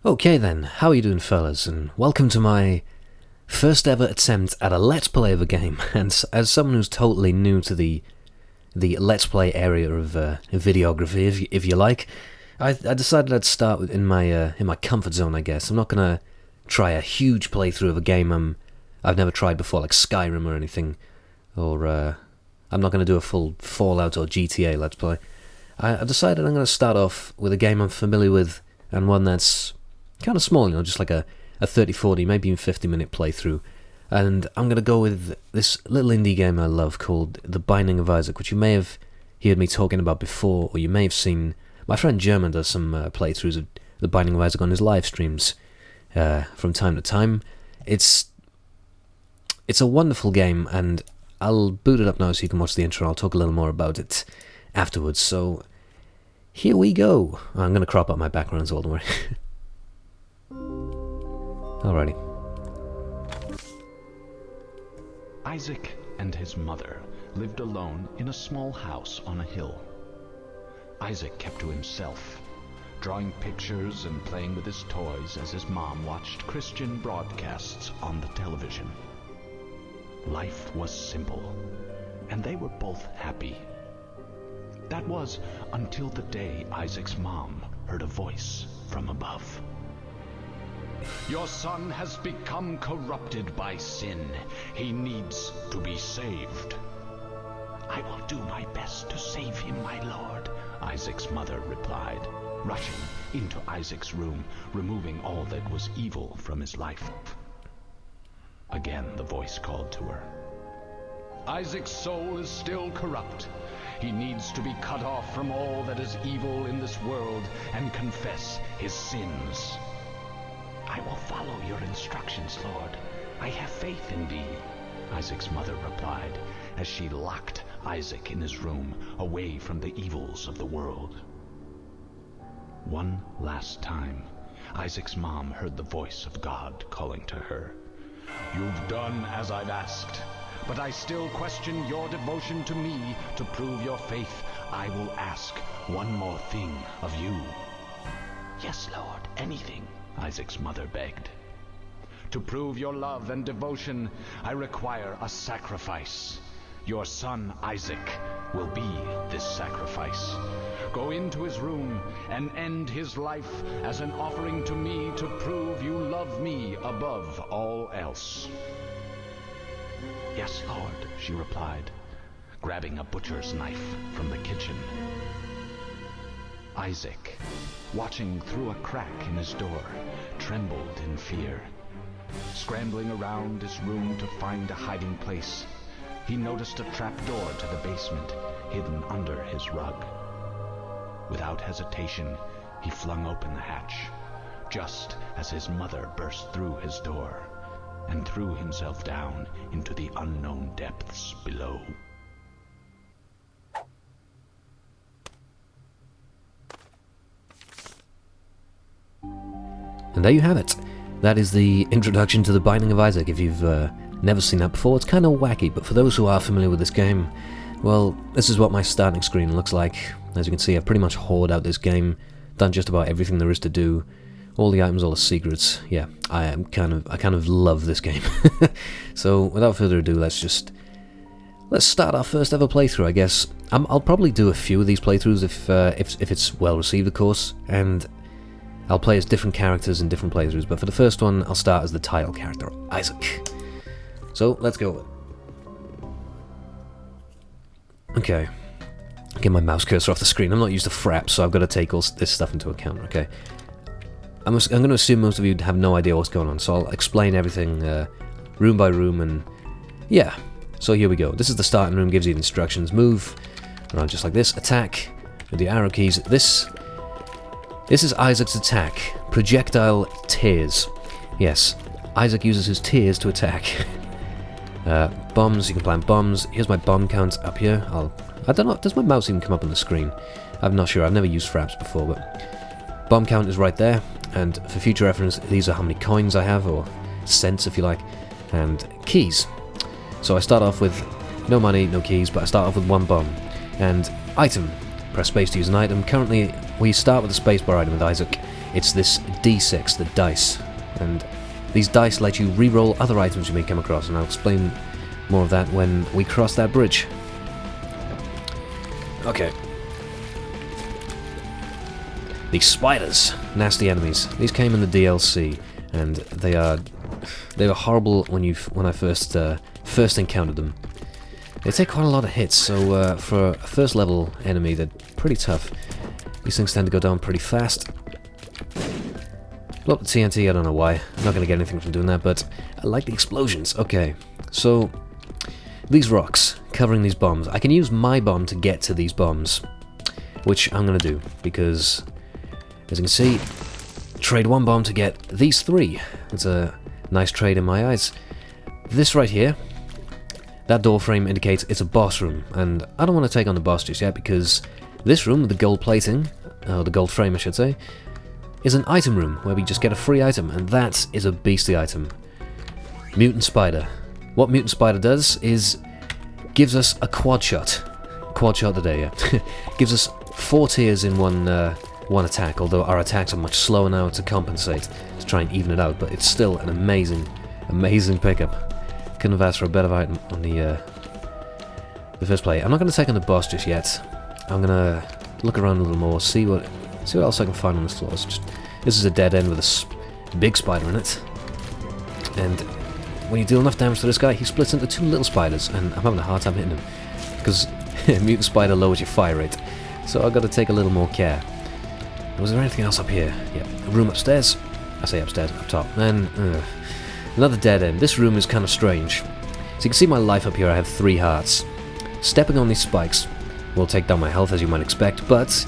Okay then, how are you doing fellas, and welcome to my first ever attempt at a Let's Play of a game, and as someone who's totally new to the Let's Play area of videography, if you like, I decided I'd start in my comfort zone, I guess. I'm not gonna try a huge playthrough of a game I've never tried before, like Skyrim or anything, or I'm not gonna do a full Fallout or GTA Let's Play. I decided I'm gonna start off with a game I'm familiar with, and one that's kind of small, just like a 30, 40, maybe even 50-minute playthrough. And I'm going to go with this little indie game I love called The Binding of Isaac, which you may have heard me talking about before, or you may have seen. My friend German does some playthroughs of The Binding of Isaac on his live streams from time to time. It's a wonderful game, and I'll boot it up now so you can watch the intro. I'll talk a little more about it afterwards. So here we go. I'm going to crop up my background, so don't worry. Alrighty. Isaac and his mother lived alone in a small house on a hill. Isaac kept to himself, drawing pictures and playing with his toys as his mom watched Christian broadcasts on the television. Life was simple, and they were both happy. That was until the day Isaac's mom heard a voice from above. "Your son has become corrupted by sin. He needs to be saved." "I will do my best to save him, my lord," Isaac's mother replied, rushing into Isaac's room, removing all that was evil from his life. Again the voice called to her. "Isaac's soul is still corrupt. He needs to be cut off from all that is evil in this world and confess his sins." "I will follow your instructions, Lord. I have faith in thee," Isaac's mother replied, as she locked Isaac in his room, away from the evils of the world. One last time, Isaac's mom heard the voice of God calling to her. "You've done as I've asked, but I still question your devotion to me. To prove your faith, I will ask one more thing of you." "Yes, Lord, anything," Isaac's mother begged. "To prove your love and devotion, I require a sacrifice. Your son Isaac will be this sacrifice. Go into his room and end his life as an offering to me to prove you love me above all else." "Yes, Lord," she replied, grabbing a butcher's knife from the kitchen. Isaac, watching through a crack in his door, trembled in fear. Scrambling around his room to find a hiding place, he noticed a trapdoor to the basement hidden under his rug. Without hesitation, he flung open the hatch, just as his mother burst through his door and threw himself down into the unknown depths below. And there you have it. That is the introduction to The Binding of Isaac. If you've never seen that before, it's kind of wacky, but for those who are familiar with this game, well, this is what my starting screen looks like. As you can see, I've pretty much hoard out this game, done just about everything there is to do, all the items, all the secrets. Yeah, I kind of love this game. So without further ado, let's start our first ever playthrough, I guess. I'll probably do a few of these playthroughs if it's well received, of course, and I'll play as different characters in different playthroughs, but for the first one, I'll start as the title character, Isaac. So, let's go. Okay. Get my mouse cursor off the screen. I'm not used to fraps, so I've got to take all this stuff into account, okay? I'm going to assume most of you have no idea what's going on, so I'll explain everything room by room, and yeah. So here we go. This is the starting room, gives you the instructions. Move around just like this. Attack with the arrow keys. This is Isaac's attack. Projectile tears. Yes, Isaac uses his tears to attack. Bombs, you can plant bombs. Here's my bomb count up here. I don't know, does my mouse even come up on the screen? I'm not sure, I've never used fraps before, but bomb count is right there. And for future reference, these are how many coins I have, or cents if you like, and keys. So I start off with no money, no keys, but I start off with one bomb. And item. Press space to use an item. Currently, we start with a spacebar item with Isaac. it's this D6, the dice, and these dice let you re-roll other items you may come across, and I'll explain more of that when we cross that bridge. Okay. These spiders, nasty enemies. These came in the DLC, and they were horrible when I first encountered them. They take quite a lot of hits, so for a first level enemy, they're pretty tough. These things tend to go down pretty fast. Blow up the TNT, I don't know why. I'm not going to get anything from doing that, but I like the explosions. Okay, so these rocks covering these bombs. I can use my bomb to get to these bombs, which I'm going to do, because as you can see, trade one bomb to get these three. It's a nice trade in my eyes. This right here, that door frame indicates it's a boss room, and I don't want to take on the boss just yet, because this room with the gold plating, or the gold frame I should say, is an item room where we just get a free item, and that is a beastly item. Mutant Spider. What Mutant Spider does is gives us a quad shot. Quad shot today, yeah. Gives us 4 tiers in one attack, although our attacks are much slower now to compensate, to try and even it out, but it's still an amazing pickup. Couldn't have asked for a better item on the first play. I'm not going to take on the boss just yet. I'm going to look around a little more, see what else I can find on this floor. This is a dead end with a big spider in it, and when you deal enough damage to this guy, he splits into 2 little spiders, and I'm having a hard time hitting him, because Mutant Spider lowers your fire rate, so I've got to take a little more care. Was there anything else up here? Yeah, a room upstairs. I say upstairs, up top. And another dead end. This room is kind of strange. So you can see my life up here, I have 3 hearts. Stepping on these spikes will take down my health, as you might expect, but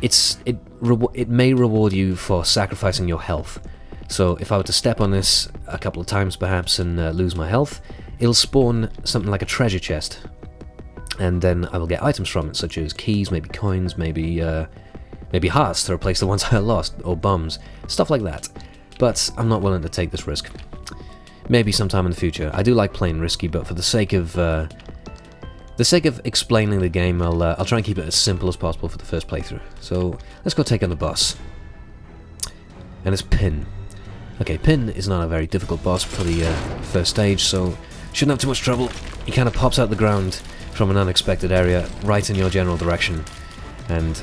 it may reward you for sacrificing your health. So if I were to step on this a couple of times perhaps and lose my health, it'll spawn something like a treasure chest. And then I will get items from it, such as keys, maybe coins, maybe hearts to replace the ones I lost, or bombs, stuff like that. But I'm not willing to take this risk. Maybe sometime in the future. I do like playing risky, but for the sake of explaining the game, I'll try and keep it as simple as possible for the first playthrough. So let's go take on the boss. And it's Pin. Okay, Pin is not a very difficult boss for the first stage, so shouldn't have too much trouble. He kind of pops out the ground from an unexpected area, right in your general direction, and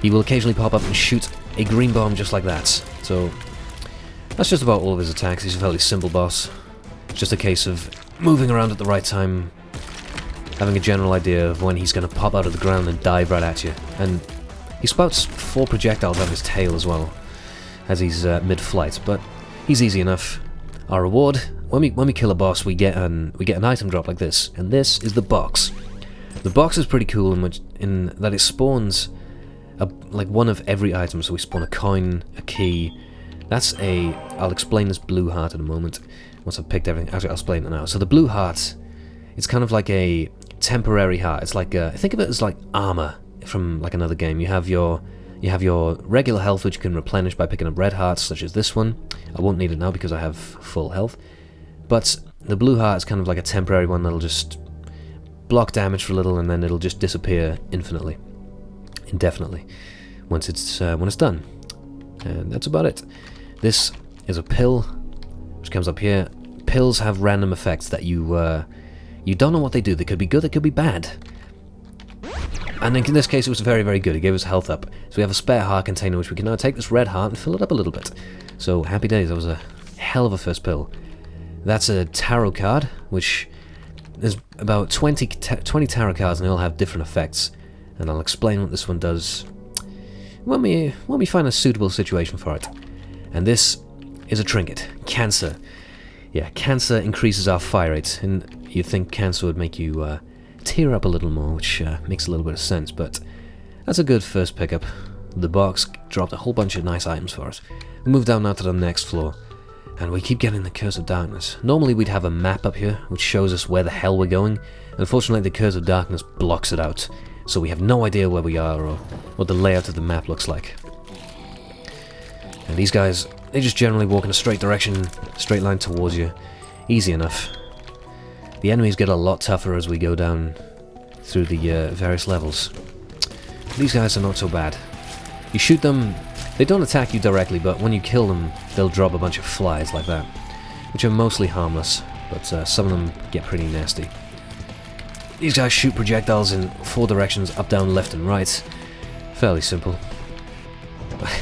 he will occasionally pop up and shoot a green bomb just like that. So that's just about all of his attacks. He's a fairly simple boss. It's just a case of moving around at the right time, having a general idea of when he's going to pop out of the ground and dive right at you. And he spouts 4 projectiles out of his tail as well, as he's mid-flight, but he's easy enough. Our reward, when we kill a boss, we get an item drop like this, and this is the box. The box is pretty cool in that it spawns like one of every item. So we spawn a coin, a key. I'll explain this blue heart in a moment once I've picked everything. Actually, I'll explain it now. So the blue heart, it's kind of like a temporary heart. It's like think of it as like armor from like another game. You have your regular health, which you can replenish by picking up red hearts, such as this one. I won't need it now because I have full health. But the blue heart is kind of like a temporary one that'll just block damage for a little, and then it'll just disappear indefinitely, once it's done. And that's about it. This is a pill, which comes up here. Pills have random effects that you don't know what they do. They could be good, they could be bad. And in this case, it was very, very good. It gave us health up. So we have a spare heart container, which we can now take this red heart and fill it up a little bit. So happy days. That was a hell of a first pill. That's a tarot card, which there's about 20 tarot cards, and they all have different effects. And I'll explain what this one does when we find a suitable situation for it. And this is a trinket. Cancer. Yeah, cancer increases our fire rate, and you'd think cancer would make you tear up a little more, which makes a little bit of sense, but that's a good first pickup. The box dropped a whole bunch of nice items for us. We move down now to the next floor, and we keep getting the Curse of Darkness. Normally we'd have a map up here, which shows us where the hell we're going. Unfortunately, the Curse of Darkness blocks it out, so we have no idea where we are or what the layout of the map looks like. And these guys, they just generally walk in a straight direction, straight line towards you. Easy enough. The enemies get a lot tougher as we go down through the various levels. These guys are not so bad. You shoot them They don't attack you directly, but when you kill them, they'll drop a bunch of flies like that, which are mostly harmless, but some of them get pretty nasty. These guys shoot projectiles in 4 directions, up, down, left, and right. Fairly simple.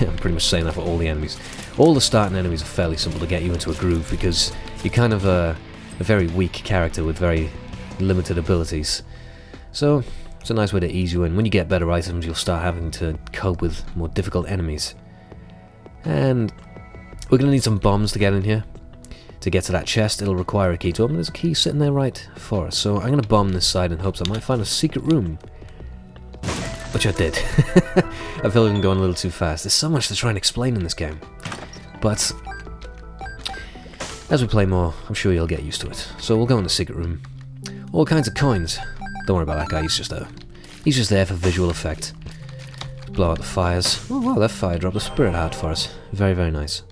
I'm pretty much saying that for all the enemies. All the starting enemies are fairly simple to get you into a groove, because you're kind of a very weak character with very limited abilities. So, it's a nice way to ease you in. When you get better items, you'll start having to cope with more difficult enemies. And we're going to need some bombs to get in here. To get to that chest, it'll require a key to open. There's a key sitting there right for us. So I'm going to bomb this side in hopes I might find a secret room. Which I did. I feel like I'm going a little too fast. There's so much to try and explain in this game. But as we play more, I'm sure you'll get used to it. So we'll go in the secret room. All kinds of coins. Don't worry about that guy, he's just there for visual effect. Blow out the fires. Oh wow, that fire dropped a spirit heart for us. Very, very nice.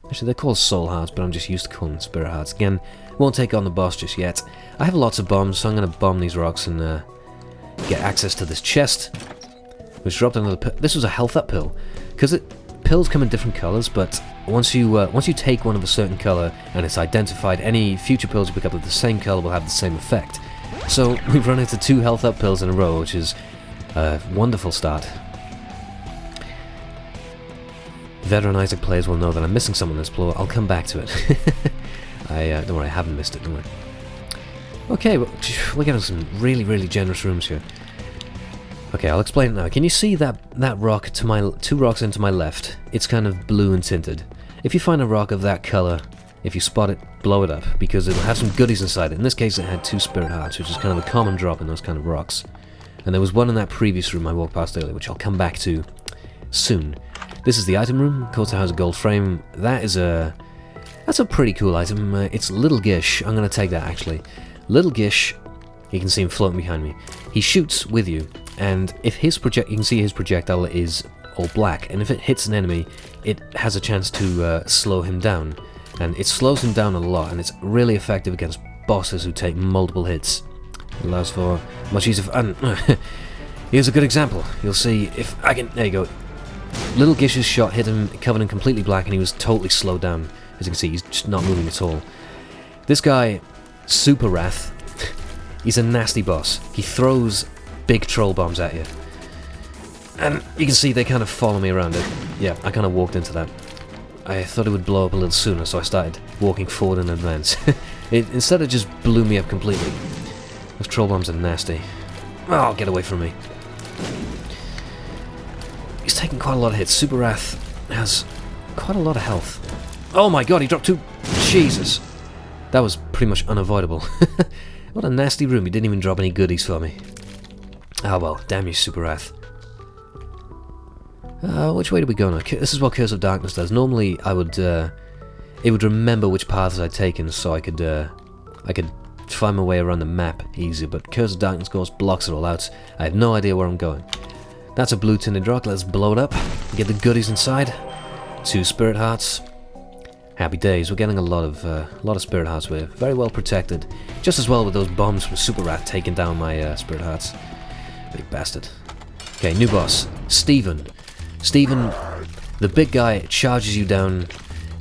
Actually, they're called soul hearts, but I'm just used to calling them spirit hearts. Again, won't take on the boss just yet. I have lots of bombs, so I'm going to bomb these rocks and get access to this chest. Which dropped another pill. This was a health up pill. Because pills come in different colours, but once you take one of a certain colour and it's identified, any future pills you pick up of the same colour will have the same effect. So we've run into 2 health up pills in a row, which is a wonderful start. Veteran Isaac players will know that I'm missing something on this floor. I'll come back to it. Don't worry, I haven't missed it, don't worry. Okay, we're getting some really, really generous rooms here. Okay, I'll explain it now. Can you see that rock to my 2 rocks into my left? It's kind of blue and tinted. If you find a rock of that colour, if you spot it, blow it up, because it'll have some goodies inside it. In this case, it had 2 spirit hearts, which is kind of a common drop in those kind of rocks. And there was one in that previous room I walked past earlier, which I'll come back to soon. This is the item room. Of course, it has a gold frame. That's a pretty cool item. It's Little Gish. I'm going to take that, actually. Little Gish, you can see him floating behind me. He shoots with you, and if you can see his projectile is all black, and if it hits an enemy, it has a chance to slow him down. And it slows him down a lot, and it's really effective against bosses who take multiple hits. It allows for much easier. Here's a good example. You'll see if I can. There you go. Little Gish's shot hit him, covered in completely black, and he was totally slowed down. As you can see, he's just not moving at all. This guy, Super Wrath, he's a nasty boss. He throws big troll bombs at you. And you can see they kind of follow me around it. Yeah, I kind of walked into that. I thought it would blow up a little sooner, so I started walking forward in advance. Instead, it just blew me up completely. Those troll bombs are nasty. Oh, get away from me. He's taking quite a lot of hits. Super Wrath has quite a lot of health. Oh my god, he dropped 2... Jesus. That was pretty much unavoidable. What a nasty room. He didn't even drop any goodies for me. Ah well, damn you, Super Wrath. Which way do we go now? This is what Curse of Darkness does. Normally, it would remember which paths I'd taken, so I could find my way around the map easier. But Curse of Darkness, of course, blocks it all out. I have no idea where I'm going. That's a blue tinted rock. Let's blow it up. Get the goodies inside. 2 spirit hearts. Happy days. We're getting a lot of spirit hearts. We're very well protected. Just as well with those bombs from Super Wrath taking down my spirit hearts. Big bastard. Okay, new boss. Steven. Steven, the big guy, charges you down,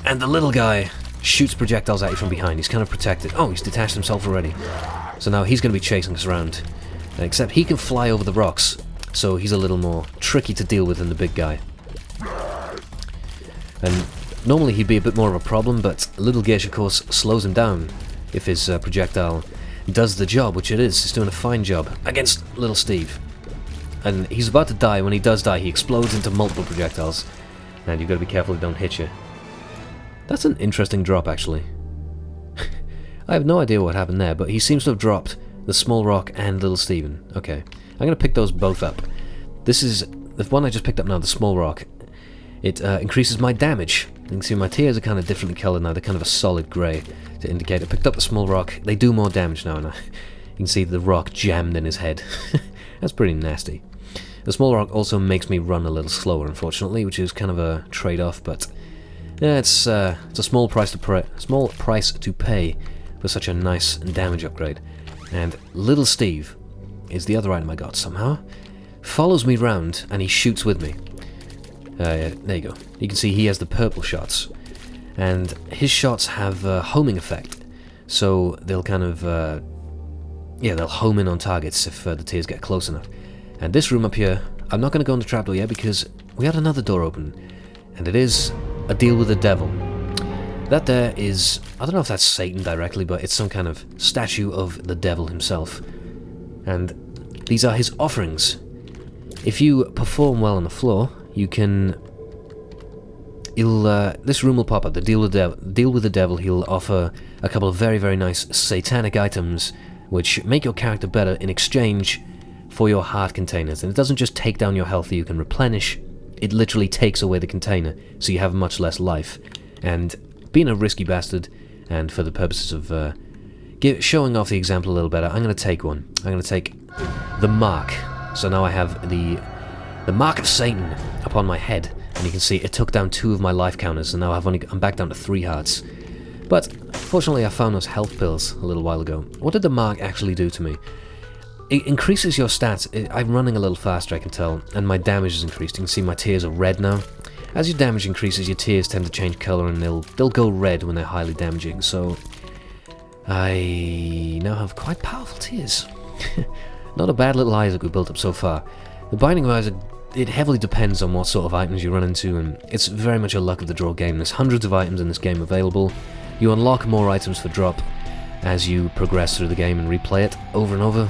and the little guy shoots projectiles at you from behind. He's kind of protected. Oh, he's detached himself already. So now he's going to be chasing us around. Except he can fly over the rocks, so he's a little more tricky to deal with than the big guy. And normally he'd be a bit more of a problem, but Little Gish, of course, slows him down if his projectile does the job, which it is. He's doing a fine job against Little Steve. And he's about to die. When he does die, he explodes into multiple projectiles. And you've got to be careful they don't hit you. That's an interesting drop, actually. I have no idea what happened there, but he seems to have dropped the small rock and Little Steven. Okay, I'm going to pick those both up. This is the one I just picked up now, the small rock. It increases my damage. You can see my tears are kind of differently coloured now. They're kind of a solid grey to indicate I picked up the small rock. They do more damage now, and you can see the rock jammed in his head. That's pretty nasty. The small rock also makes me run a little slower, unfortunately, which is kind of a trade-off, but yeah, it's a small price to pay for such a nice damage upgrade. And Little Steve is the other item I got somehow. Follows me round and he shoots with me. There you go. You can see he has the purple shots, and his shots have a homing effect, so they'll kind of, they'll home in on targets if the tears get close enough. And this room up here, I'm not going to go in the trapdoor yet because we had another door open, and it is a deal with the devil. That there is, I don't know if that's Satan directly, but it's some kind of statue of the devil himself. And these are his offerings. If you perform well on the floor, you can... this room will pop up. The deal with the devil, he'll offer a couple of very, very nice satanic items which make your character better in exchange for your heart containers. And it doesn't just take down your health that you can replenish, it literally takes away the container, so you have much less life. And being a risky bastard, and for the purposes of showing off the example a little better, I'm going to take one. I'm going to take the mark. So now I have the mark of Satan upon my head, and you can see it took down 2 of my life counters, and now I'm back down to 3 hearts. But fortunately I found those health pills a little while ago. What did the mark actually do to me? It increases your stats. I'm running a little faster, I can tell, and my damage is increased. You can see my tears are red now. As your damage increases, your tears tend to change colour, and they'll go red when they're highly damaging, so I now have quite powerful tears. Not a bad little Isaac we built up so far. The Binding of Isaac, it heavily depends on what sort of items you run into, and it's very much a luck of the draw game. There's hundreds of items in this game available. You unlock more items for drop as you progress through the game and replay it over and over.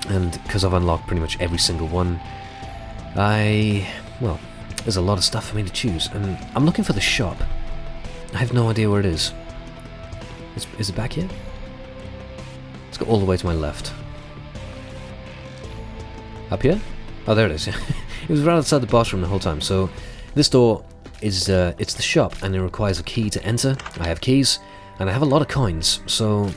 And because I've unlocked pretty much every single one, well, there's a lot of stuff for me to choose, and I'm looking for the shop. I have no idea where it is. Is it back here? Let's go all the way to my left. Up here? Oh, there it is. It was right outside the boss room the whole time. So this door is it's the shop, and it requires a key to enter. I have keys, and I have a lot of coins. So,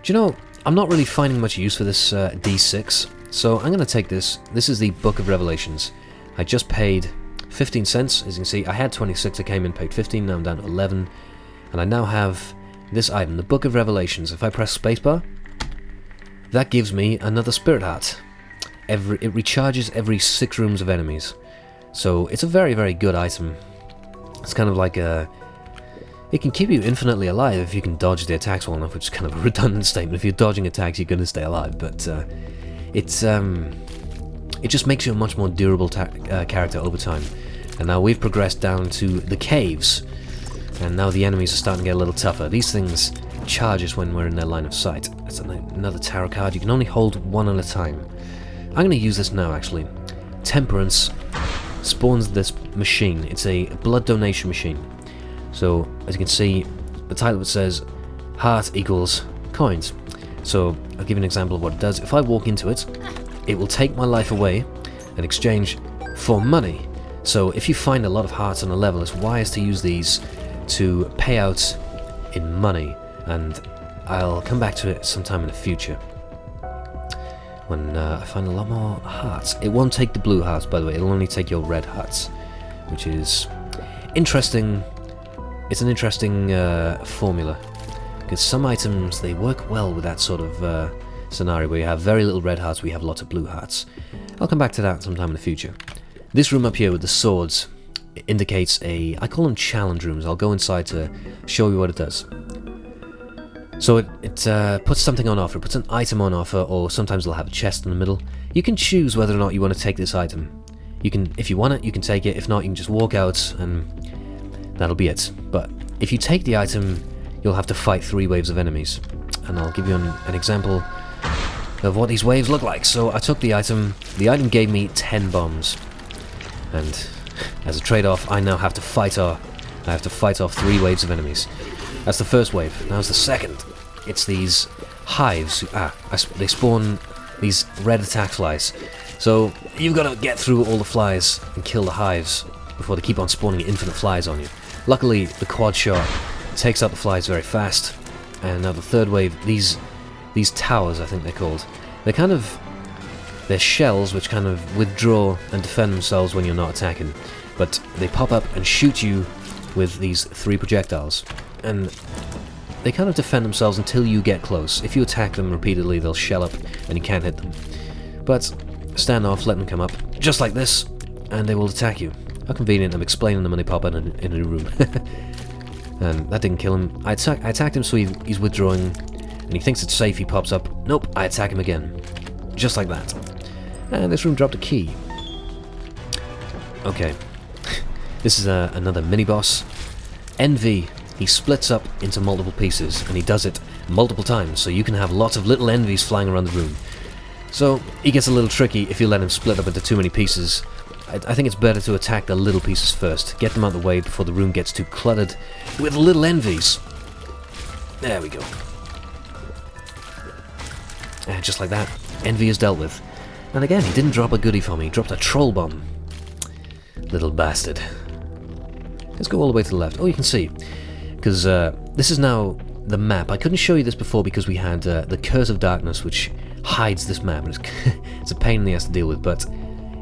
do you know, I'm not really finding much use for this D6. So I'm going to take this. This is the Book of Revelations. I just paid 15 cents. As you can see, I had 26. I came in, paid 15. Now I'm down to 11. And I now have this item, the Book of Revelations. If I press spacebar, that gives me another spirit heart. It recharges every 6 rooms of enemies. So it's a very, very good item. It's kind of like a... It can keep you infinitely alive if you can dodge the attacks well enough, which is kind of a redundant statement. If you're dodging attacks, you're going to stay alive. But it just makes you a much more durable character over time. And now we've progressed down to the caves. And now the enemies are starting to get a little tougher. These things charge us when we're in their line of sight. That's another tarot card. You can only hold one at a time. I'm going to use this now, actually. Temperance spawns this machine. It's a blood donation machine. So, as you can see, the title of it says, heart equals coins. So, I'll give you an example of what it does. If I walk into it, it will take my life away in exchange for money. So, if you find a lot of hearts on a level, it's wise to use these to pay out in money. And I'll come back to it sometime in the future, when I find a lot more hearts. It won't take the blue hearts, by the way. It'll only take your red hearts, which is interesting. It's an interesting formula, because some items, they work well with that sort of scenario where you have very little red hearts, we have lots of blue hearts. I'll come back to that sometime in the future. This room up here with the swords indicates I call them challenge rooms. I'll go inside to show you what it does. So it puts something on offer, it puts an item on offer, or sometimes it'll have a chest in the middle. You can choose whether or not you want to take this item. You can, if you want it, you can take it. If not, you can just walk out and that'll be it. But if you take the item, you'll have to fight 3 waves of enemies. And I'll give you an example of what these waves look like. So I took the item gave me 10 bombs. And as a trade-off, I now have to fight off 3 waves of enemies. That's the first wave. Now's the second. It's these hives. They spawn these red attack flies. So you've got to get through all the flies and kill the hives before they keep on spawning infinite flies on you. Luckily, the quad shot takes out the flies very fast. And now the third wave, these towers, I think they're called. They're shells which kind of withdraw and defend themselves when you're not attacking. But they pop up and shoot you with these 3 projectiles. And they kind of defend themselves until you get close. If you attack them repeatedly, they'll shell up and you can't hit them. But stand off, let them come up, just like this, and they will attack you. How convenient, I'm explaining them when they pop out in a new room. And that didn't kill him. I attacked him, so he's withdrawing, and he thinks it's safe, he pops up. Nope, I attack him again. Just like that. And this room dropped a key. Okay. This is another mini-boss. Envy. He splits up into multiple pieces, and he does it multiple times, so you can have lots of little envies flying around the room. So, he gets a little tricky if you let him split up into too many pieces. I think it's better to attack the little pieces first, get them out of the way before the room gets too cluttered with little envies. There we go. And just like that, envy is dealt with. And again, he didn't drop a goodie for me, he dropped a troll bomb. Little bastard. Let's go all the way to the left. Oh, you can see. Because this is now the map. I couldn't show you this before because we had the Curse of Darkness, which hides this map. It's a pain in the ass to deal with, but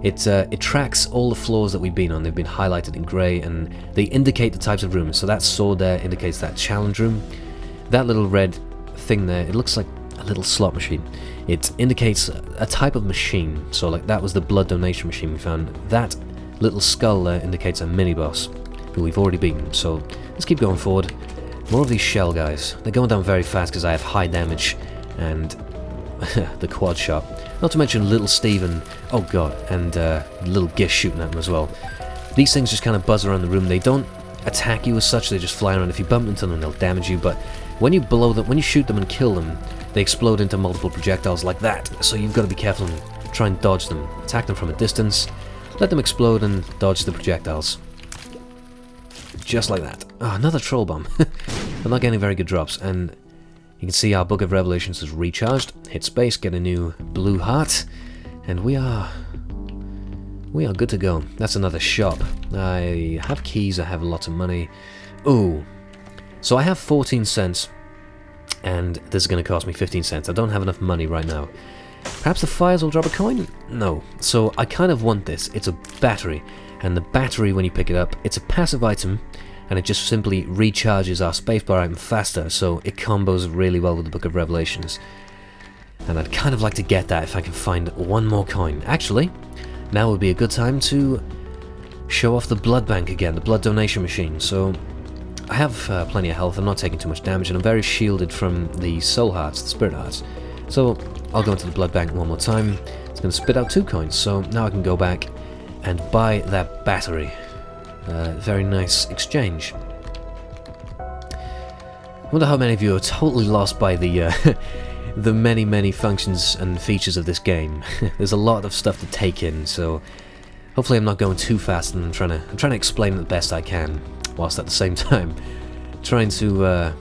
it tracks all the floors that we've been on. They've been highlighted in grey, and they indicate the types of rooms. So that sword there indicates that challenge room. That little red thing there, it looks like a little slot machine. It indicates a type of machine. So like that was the blood donation machine we found. That little skull there indicates a mini-boss who we've already beaten. So let's keep going forward. More of these shell guys. They're going down very fast because I have high damage and the quad shot. Not to mention Little Steven, oh god, and Little Gish shooting at them as well. These things just kind of buzz around the room. They don't attack you as such, they just fly around. If you bump into them, they'll damage you, but when you blow them, when you shoot them and kill them, they explode into multiple projectiles like that. So you've got to be careful and try and dodge them. Attack them from a distance, let them explode and dodge the projectiles. Just like that. Oh, another troll bomb. I'm not getting very good drops, and you can see our Book of Revelations is recharged. Hit space, get a new blue heart, and we are good to go. That's another shop. I have keys, I have lots of money. Ooh. So I have 14 cents, and this is going to cost me 15 cents. I don't have enough money right now. Perhaps the fires will drop a coin? No. So I kind of want this. It's a battery, and the battery, when you pick it up, it's a passive item, and it just simply recharges our spacebar item faster, so it combos really well with the Book of Revelations. And I'd kind of like to get that if I can find one more coin. Actually, now would be a good time to show off the blood bank again, the blood donation machine. So I have plenty of health, I'm not taking too much damage, and I'm very shielded from the soul hearts, the spirit hearts. So I'll go into the blood bank one more time. It's going to spit out 2 coins, so now I can go back and buy that battery. Very nice exchange. I wonder how many of you are totally lost by the the many functions and features of this game. There's a lot of stuff to take in, so hopefully I'm not going too fast, and I'm trying to explain it the best I can, whilst at the same time trying to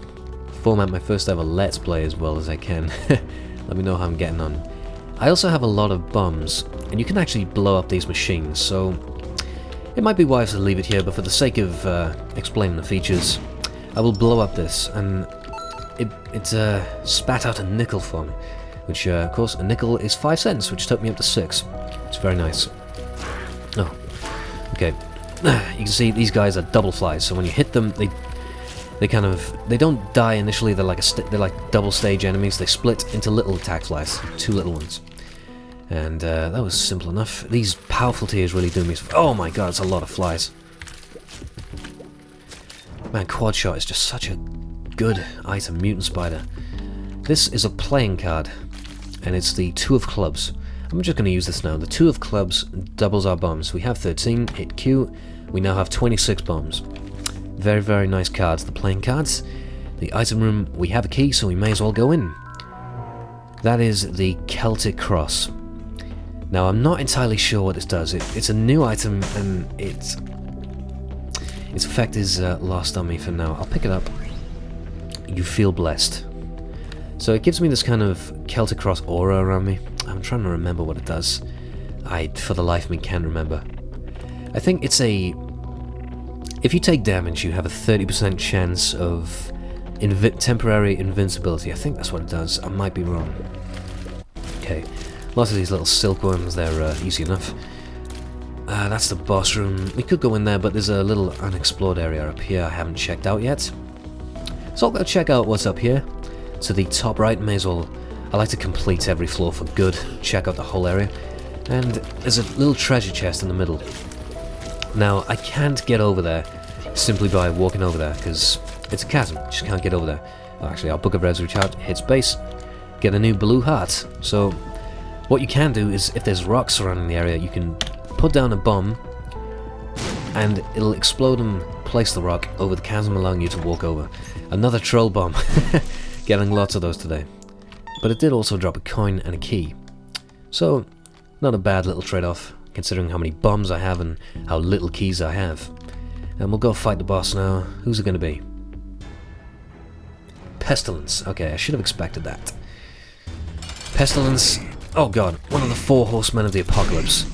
format my first ever Let's Play as well as I can. Let me know how I'm getting on. I also have a lot of bombs, and you can actually blow up these machines, so it might be wise to leave it here, but for the sake of explaining the features, I will blow up this, and it spat out a nickel for me, which, of course, a nickel is 5 cents, which took me up to 6. It's very nice. Oh, okay. You can see these guys are double flies, so when you hit them, they don't die initially. They're like double stage enemies. They split into little attack flies, 2 little ones. And that was simple enough. These powerful tears really do me. Oh my god, it's a lot of flies. Man, quad shot is just such a good item, mutant spider. This is a playing card, and it's the 2 of clubs. I'm just going to use this now. The 2 of clubs doubles our bombs. We have 13, hit Q. We now have 26 bombs. Very, very nice cards. The playing cards. The item room, we have a key, so we may as well go in. That is the Celtic Cross. Now, I'm not entirely sure what this does. It's a new item, and its effect is lost on me for now. I'll pick it up. You feel blessed. So it gives me this kind of Celtic Cross aura around me. I'm trying to remember what it does. I, for the life of me, can't remember. I think it's a... If you take damage, you have a 30% chance of temporary invincibility. I think that's what it does. I might be wrong. Okay. Lots of these little silkworms, they're easy enough. That's the boss room. We could go in there, but there's a little unexplored area up here I haven't checked out yet. So I'll go check out what's up here. To the top right, may as well... I like to complete every floor for good, check out the whole area. And there's a little treasure chest in the middle. Now, I can't get over there simply by walking over there, because it's a chasm. I just can't get over there. Oh, actually, our Book of Revs recharge, hit space, get a new blue heart. So, what you can do is, if there's rocks surrounding the area, you can put down a bomb, and it'll explode and place the rock over the chasm, allowing you to walk over. Another troll bomb. Getting lots of those today. But it did also drop a coin and a key. So, not a bad little trade-off, considering how many bombs I have and how little keys I have. And we'll go fight the boss now. Who's it going to be? Pestilence. Okay, I should have expected that. Pestilence. Oh god, one of the 4 horsemen of the apocalypse.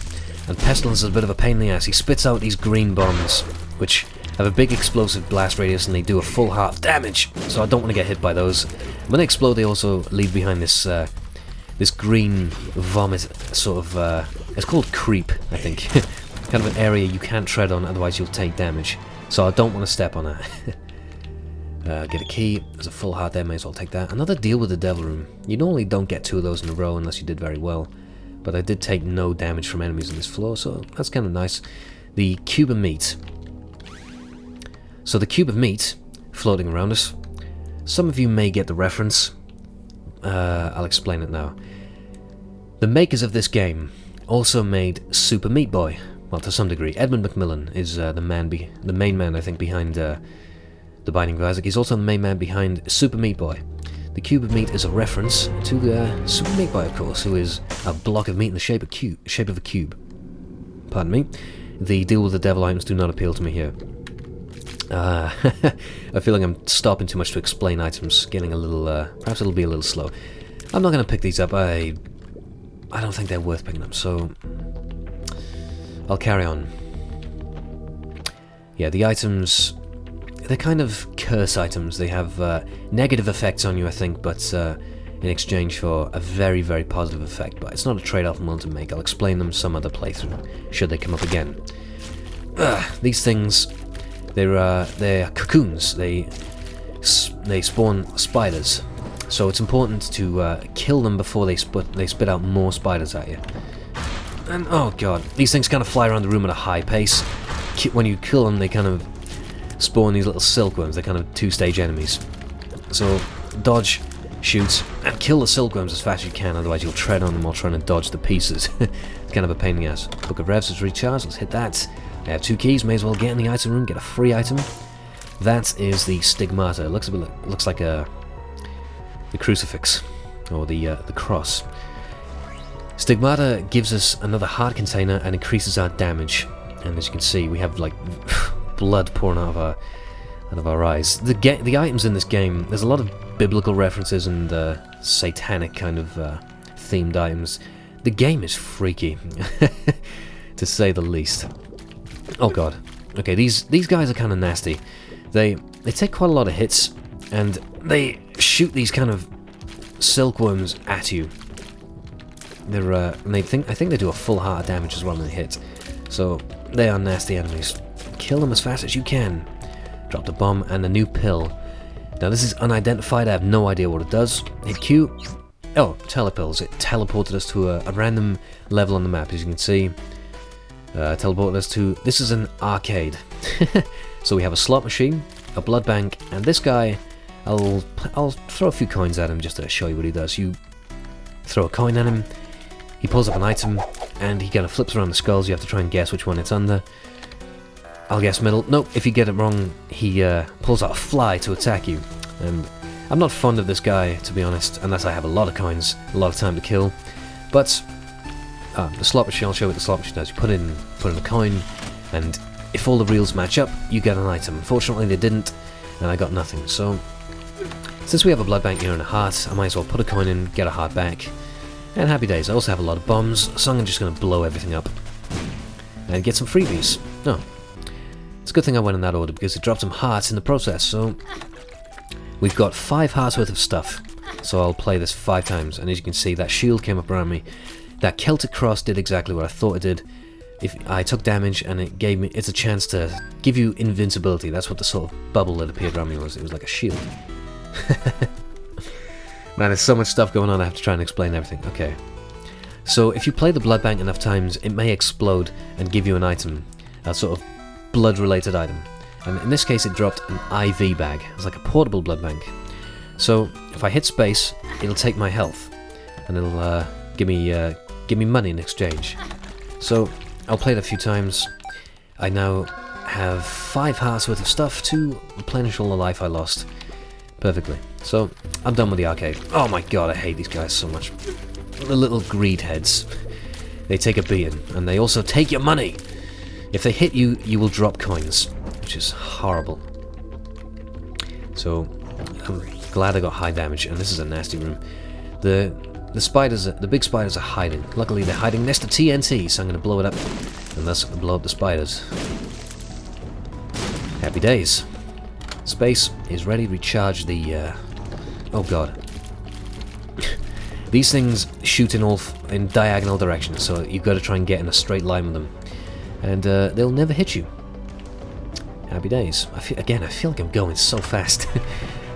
And Pestilence is a bit of a pain in the ass. He spits out these green bombs, which have a big explosive blast radius and they do a full heart of damage. So I don't want to get hit by those. When they explode, they also leave behind this this green vomit sort of... it's called creep, I think. Kind of an area you can't tread on, otherwise you'll take damage. So I don't want to step on that. Get a key. There's a full heart there, may as well take that. Another deal with the devil room. You normally don't get 2 of those in a row unless you did very well. But I did take no damage from enemies on this floor, so that's kind of nice. The cube of meat. So the cube of meat floating around us. Some of you may get the reference. I'll explain it now. The makers of this game also made Super Meat Boy. Well, to some degree. Edmund Macmillan is the main man, I think, behind The Binding of Isaac. He's also the main man behind Super Meat Boy. The cube of meat is a reference to Super Meat Boy, of course, who is a block of meat in the shape of a cube. Pardon me. The deal with the devil items do not appeal to me here. I feel like I'm stopping too much to explain items, getting a little, perhaps it'll be a little slow. I'm not going to pick these up. I don't think they're worth picking up, so I'll carry on. Yeah, the items, they're kind of curse items. They have negative effects on you, I think, but in exchange for a very, very positive effect. But it's not a trade-off I'm willing to make. I'll explain them some other playthrough, should they come up again. These things, they're cocoons. They spawn spiders. So it's important to kill them before they spit out more spiders at you. And oh god, these things kind of fly around the room at a high pace. When you kill them, they kind of spawn these little silkworms. They're kind of 2-stage enemies. So dodge, shoot, and kill the silkworms as fast as you can, otherwise you'll tread on them while trying to dodge the pieces. It's kind of a pain in the ass. Book of Revs is recharged, let's hit that. I have 2 keys, may as well get in the item room, get a free item. That is the Stigmata. It looks like the crucifix, or the cross. Stigmata gives us another heart container and increases our damage. And as you can see, we have like blood pouring out of our eyes. The items in this game, there's a lot of biblical references and satanic kind of themed items. The game is freaky, to say the least. Oh god. Okay, these guys are kind of nasty. They take quite a lot of hits, and they shoot these kind of silkworms at you. And I think they do a full heart of damage as well when they hit. So they are nasty enemies. Kill them as fast as you can. Dropped a bomb and a new pill. Now this is unidentified. I have no idea what it does. Hit Q. Oh, telepills. It teleported us to a random level on the map, as you can see. Teleported us to... This is an arcade. So we have a slot machine, a blood bank, and this guy... I'll throw a few coins at him just to show you what he does. You throw a coin at him, he pulls up an item, and he kind of flips around the skulls. You have to try and guess which one it's under. I'll guess middle. Nope, if you get it wrong, he pulls out a fly to attack you. And I'm not fond of this guy, to be honest, unless I have a lot of coins, a lot of time to kill. But the slot machine, I'll show you what the slot machine does. You put in a coin, and if all the reels match up, you get an item. Unfortunately, they didn't, and I got nothing. So since we have a blood bank here and a heart, I might as well put a coin in, get a heart back, and happy days. I also have a lot of bombs, so I'm just going to blow everything up and get some freebies. No. It's a good thing I went in that order, because it dropped some hearts in the process. So we've got 5 hearts worth of stuff, so I'll play this 5 times, and as you can see, that shield came up around me. That Celtic cross did exactly what I thought it did. If I took damage, and it's a chance to give you invincibility. That's what the sort of bubble that appeared around me was. It was like a shield. Man, there's so much stuff going on, I have to try and explain everything. Okay. So if you play the blood bank enough times, it may explode and give you an item. a sort of blood-related item. And in this case it dropped an IV bag. It's like a portable blood bank. So if I hit space, it'll take my health, and it'll give me money in exchange. So I'll play it a few times. I now have 5 hearts worth of stuff to replenish all the life I lost. Perfectly. So I'm done with the arcade. Oh my god, I hate these guys so much. The little greed heads. They take a beating, and they also take your money. If they hit you, you will drop coins, which is horrible. So I'm glad I got high damage, and this is a nasty room. The spiders, the big spiders are hiding. Luckily they're hiding next to TNT, so I'm going to blow it up, and thus blow up the spiders. Happy days. Space is ready to recharge the, oh god. These things shoot in diagonal directions, so you've got to try and get in a straight line with them. And they'll never hit you. Happy days. I feel like I'm going so fast.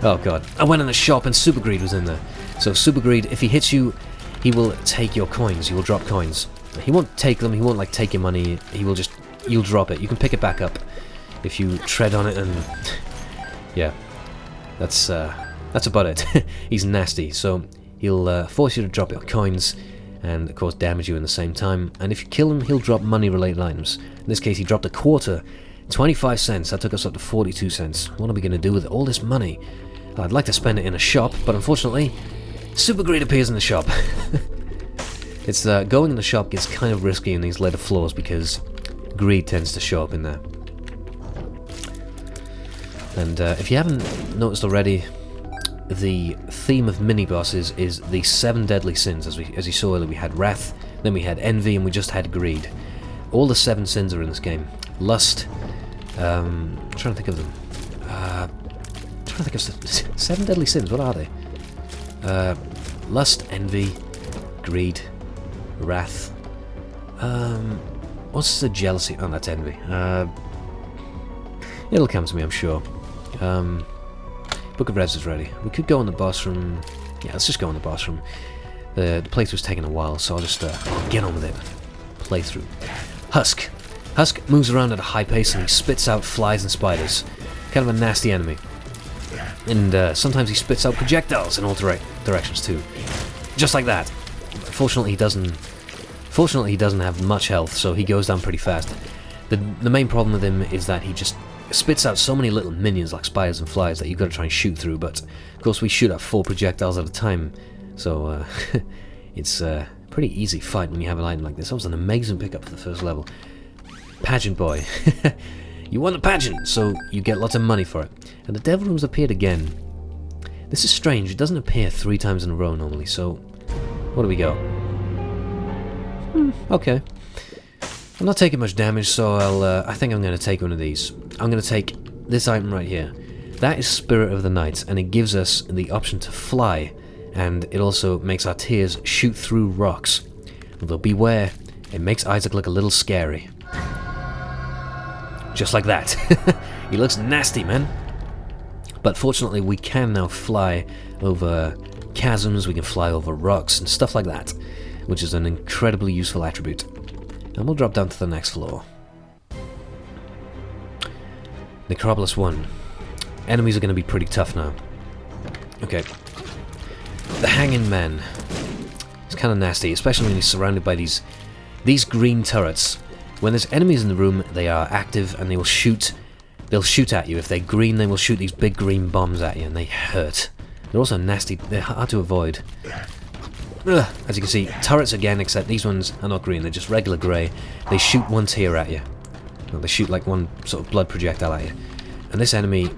Oh god. I went in the shop and Super Greed was in there. So Super Greed, if he hits you, he will take your coins. He will drop coins. He won't take them, he won't like take your money, he will just, you'll drop it. You can pick it back up if you tread on it, and yeah. That's about it. He's nasty, so he'll force you to drop your coins, and of course damage you in the same time. And if you kill him, he'll drop money related items. In this case he dropped a quarter, 25 cents. That took us up to 42 cents. What are we going to do with all this money? I'd like to spend it in a shop, but unfortunately Super Greed appears in the shop. It's going in the shop gets kind of risky in these later floors because greed tends to show up in there. And if you haven't noticed already, the theme of mini-bosses is the 7 deadly sins. As you saw earlier, we had wrath, then we had envy, and we just had greed. All the 7 sins are in this game. Lust, I'm trying to think of them. I'm trying to think of 7 deadly sins, what are they? Lust, envy, greed, wrath. What's the jealousy? Oh, that's envy. It'll come to me, I'm sure. Book of Revs is ready. We could go on the boss room. Yeah, let's just go on the boss room. The playthrough's taking a while, so I'll just get on with it. Playthrough. Husk. Husk moves around at a high pace and he spits out flies and spiders. Kind of a nasty enemy. And sometimes he spits out projectiles in all directions too. Just like that. Fortunately he doesn't have much health, so he goes down pretty fast. The main problem with him is that he just spits out so many little minions like spiders and flies that you've got to try and shoot through, but of course we shoot at 4 projectiles at a time, so it's a pretty easy fight when you have an item like this. That was an amazing pickup for the first level. Pageant boy. You won the pageant, so you get lots of money for it. And the devil room's appeared again. This is strange, it doesn't appear 3 times in a row normally, so what do we go? Okay. I'm not taking much damage, so I think I'm going to take one of these. I'm going to take this item right here. That is Spirit of the Night, and it gives us the option to fly, and it also makes our tears shoot through rocks. Although beware, it makes Isaac look a little scary. Just like that. He looks nasty, man. But fortunately, we can now fly over chasms, we can fly over rocks, and stuff like that, which is an incredibly useful attribute. And we'll drop down to the next floor. Necropolis 1. Enemies are going to be pretty tough now. Okay. The Hanging Man. It's kind of nasty, especially when he's surrounded by these green turrets. When there's enemies in the room, they are active and they will shoot. They'll shoot at you. If they're green, they will shoot these big green bombs at you, and they hurt. They're also nasty. They're hard to avoid. Ugh. As you can see, turrets again, except these ones are not green, they're just regular grey. They shoot one tear at you. Well, they shoot like one sort of blood projectile at you. And this enemy,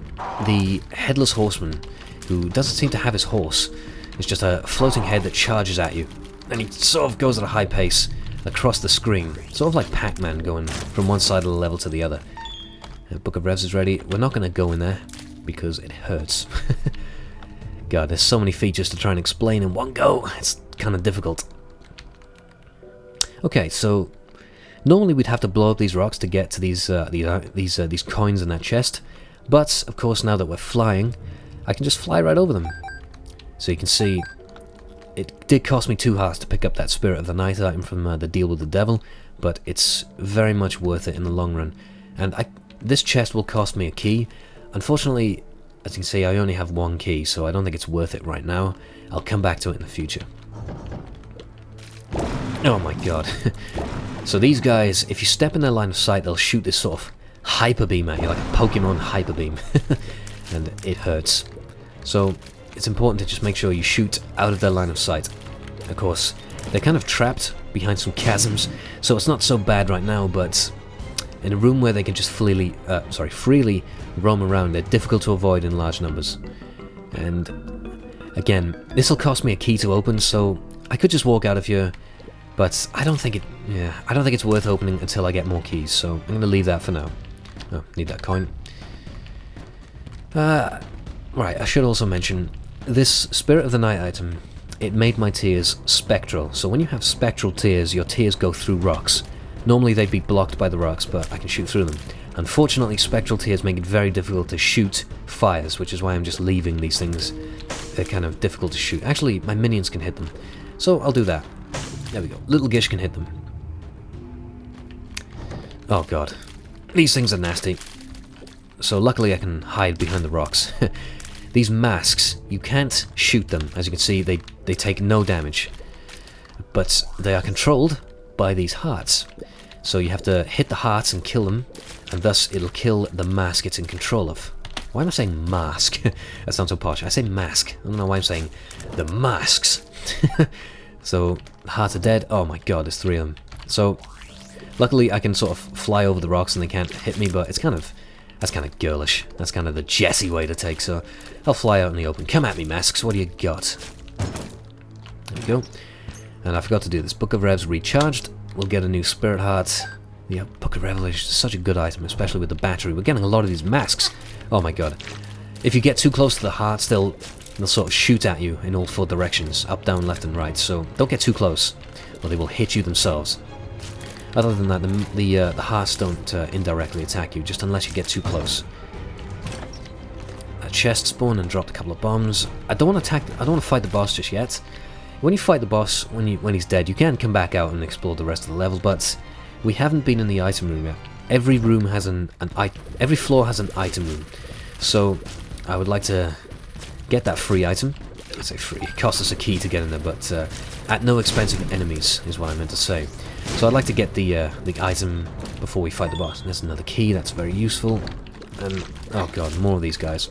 the Headless Horseman, who doesn't seem to have his horse, is just a floating head that charges at you. And he sort of goes at a high pace across the screen, sort of like Pac-Man going from one side of the level to the other. Book of Revs is ready. We're not going to go in there, because it hurts. God, there's so many features to try and explain in one go. It's kind of difficult. Okay, so normally we'd have to blow up these rocks to get to these coins in that chest, but of course now that we're flying, I can just fly right over them. So you can see, it did cost me 2 hearts to pick up that Spirit of the Night item from the deal with the devil, but it's very much worth it in the long run. And this chest will cost me a key. Unfortunately, as you can see, I only have one key, so I don't think it's worth it right now. I'll come back to it in the future. Oh my god. So these guys, if you step in their line of sight, they'll shoot this sort of hyper beam at you, like a Pokemon hyper beam. And it hurts. So it's important to just make sure you shoot out of their line of sight. Of course, they're kind of trapped behind some chasms, so it's not so bad right now, but in a room where they can just freely roam around, they're difficult to avoid in large numbers. And again, this will cost me a key to open, so I could just walk out of here, but I don't think it's worth opening until I get more keys, so I'm going to leave that for now. Oh, need that coin. Right, I should also mention, this Spirit of the Night item, it made my tears spectral. So when you have spectral tears, your tears go through rocks. Normally they'd be blocked by the rocks, but I can shoot through them. Unfortunately, spectral tears make it very difficult to shoot fires, which is why I'm just leaving these things. They're kind of difficult to shoot. Actually, my minions can hit them, so I'll do that. There we go. Little Gish can hit them. Oh god. These things are nasty. So luckily I can hide behind the rocks. These masks, you can't shoot them. As you can see, they take no damage. But they are controlled by these hearts. So you have to hit the hearts and kill them, and thus it'll kill the mask it's in control of. Why am I saying mask? That sounds so posh. I say mask. I don't know why I'm saying the masks. So, the hearts are dead. Oh my god, there's 3 of them. So, luckily I can sort of fly over the rocks and they can't hit me, but that's kind of girlish. That's kind of the Jessie way to take, so I'll fly out in the open. Come at me, masks. What do you got? There we go. And I forgot to do this. Book of Revs recharged. We'll get a new Spirit Heart. Yeah, Book of Revelation is such a good item, especially with the battery. We're getting a lot of these masks. Oh my god. If you get too close to the hearts, they'll sort of shoot at you in all 4 directions. Up, down, left and right. So don't get too close, or they will hit you themselves. Other than that, the hearts don't indirectly attack you, just unless you get too close. A chest spawn and dropped a couple of bombs. I don't want to fight the boss just yet. When you fight the boss, when he's dead, you can come back out and explore the rest of the level, but we haven't been in the item room yet. Every room has every floor has an item room. So I would like to get that free item. I say free, it costs us a key to get in there, but at no expense of enemies is what I meant to say. So I'd like to get the item before we fight the boss. And there's another key, that's very useful. And oh god, more of these guys.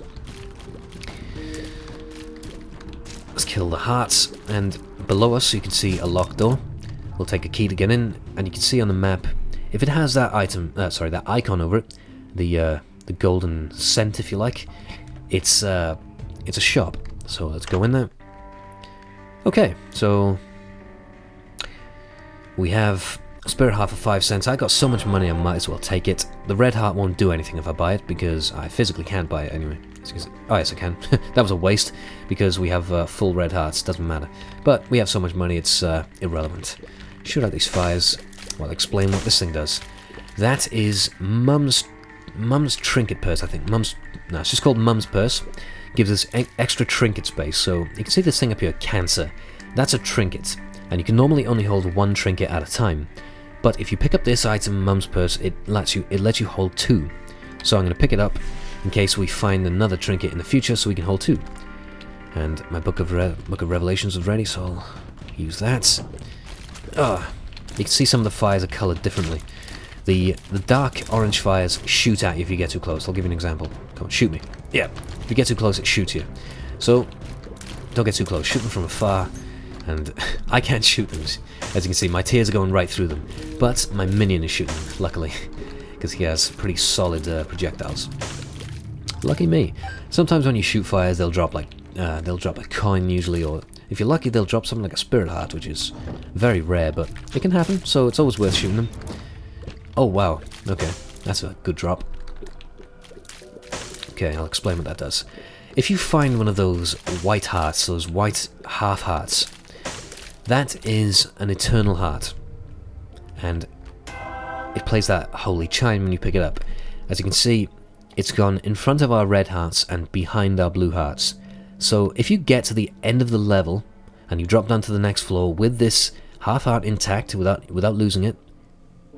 Let's kill the hearts, and below us you can see a locked door. We'll take a key to get in, and you can see on the map, if it has that that icon over it, the golden cent, if you like, it's a shop. So let's go in there. Okay, so we have a Spirit Heart for 5 cents. I got so much money I might as well take it. The red heart won't do anything if I buy it, because I physically can't buy it anyway. Oh yes I can. That was a waste, because we have full red hearts, doesn't matter. But we have so much money it's irrelevant. Shoot out these fires. Well, I'll explain what this thing does. That is Mum's trinket purse, I think. No, it's just called Mum's purse. Gives us extra trinket space. So you can see this thing up here, cancer. That's a trinket, and you can normally only hold 1 trinket at a time. But if you pick up this item, Mum's purse, it lets you hold 2. So I'm going to pick it up in case we find another trinket in the future, so we can hold 2. And my Book of Revelations is ready, so I'll use that. You can see some of the fires are coloured differently. The dark orange fires shoot at you if you get too close. I'll give you an example. Come on, shoot me. Yeah, if you get too close, it shoots you. So don't get too close. Shoot them from afar. And I can't shoot them. As you can see, my tears are going right through them. But my minion is shooting them, luckily, because he has pretty solid projectiles. Lucky me. Sometimes when you shoot fires, they'll drop a coin usually, or if you're lucky, they'll drop something like a Spirit Heart, which is very rare, but it can happen. So it's always worth shooting them. Oh wow. Okay, that's a good drop. Okay, I'll explain what that does. If you find one of those white hearts, those white half hearts, that is an eternal heart, and it plays that holy chime when you pick it up. As you can see, it's gone in front of our red hearts and behind our blue hearts. So if you get to the end of the level and you drop down to the next floor with this half heart intact without losing it,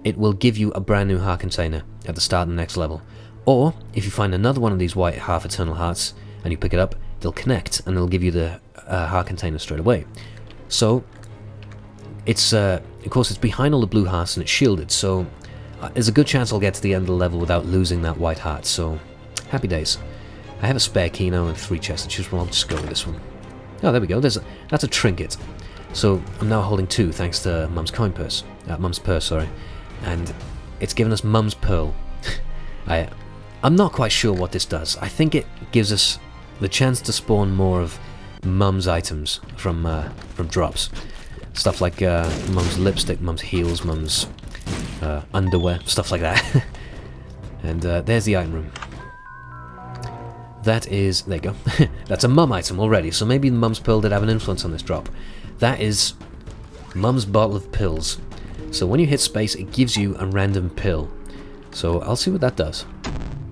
it will give you a brand new heart container at the start of the next level. Or, if you find another one of these white half-eternal hearts, and you pick it up, they'll connect, and they'll give you the heart container straight away. So, it's, of course, it's behind all the blue hearts, and it's shielded, so there's a good chance I'll get to the end of the level without losing that white heart, so happy days. I have a spare key now and 3 chests to choose from. I'll just go with this one. Oh, there we go. That's a trinket. So I'm now holding 2 thanks to Mum's purse, sorry. And it's given us Mum's pearl. I'm not quite sure what this does. I think it gives us the chance to spawn more of Mum's items from drops. Stuff like Mum's lipstick, Mum's heels, Mum's underwear, stuff like that. And there's the item room. That is... there you go. That's a Mum item already, so maybe Mum's pearl did have an influence on this drop. That is Mum's bottle of pills. So when you hit space, it gives you a random pill. So I'll see what that does.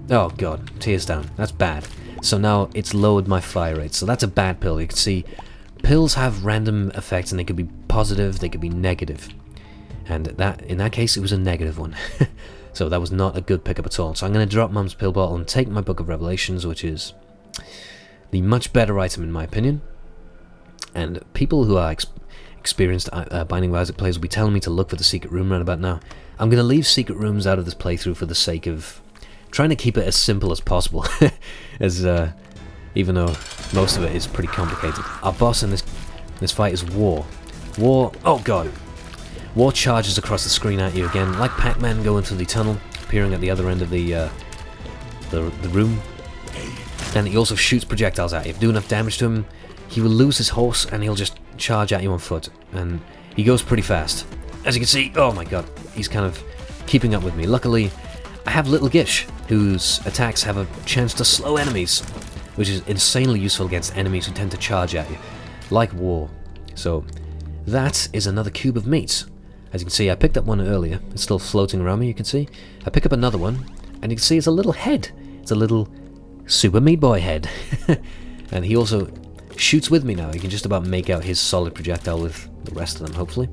Oh god, tears down. That's bad. So now it's lowered my fire rate, so that's a bad pill. You can see pills have random effects, and they could be positive, they could be negative. And in that case, it was a negative one. So that was not a good pickup at all. So I'm going to drop Mum's pill bottle and take my Book of Revelations, which is the much better item in my opinion. And people who are experienced Binding of Isaac players will be telling me to look for the secret room right about now. I'm going to leave secret rooms out of this playthrough for the sake of trying to keep it as simple as possible. As even though most of it is pretty complicated. Our boss in this fight is War. War, oh god. War charges across the screen at you again, like Pac-Man going through the tunnel, appearing at the other end of the room. And he also shoots projectiles at you. If you do enough damage to him, he will lose his horse and he'll just charge at you on foot. And he goes pretty fast. As you can see, oh my god, he's kind of keeping up with me. Luckily, I have Little Gish, whose attacks have a chance to slow enemies, which is insanely useful against enemies who tend to charge at you, like War. So, that is another cube of meat. As you can see, I picked up one earlier. It's still floating around me, you can see. I pick up another one, and you can see it's a little head. It's a little Super Meat Boy head. And he also shoots with me now. You can just about make out his solid projectile with the rest of them, hopefully.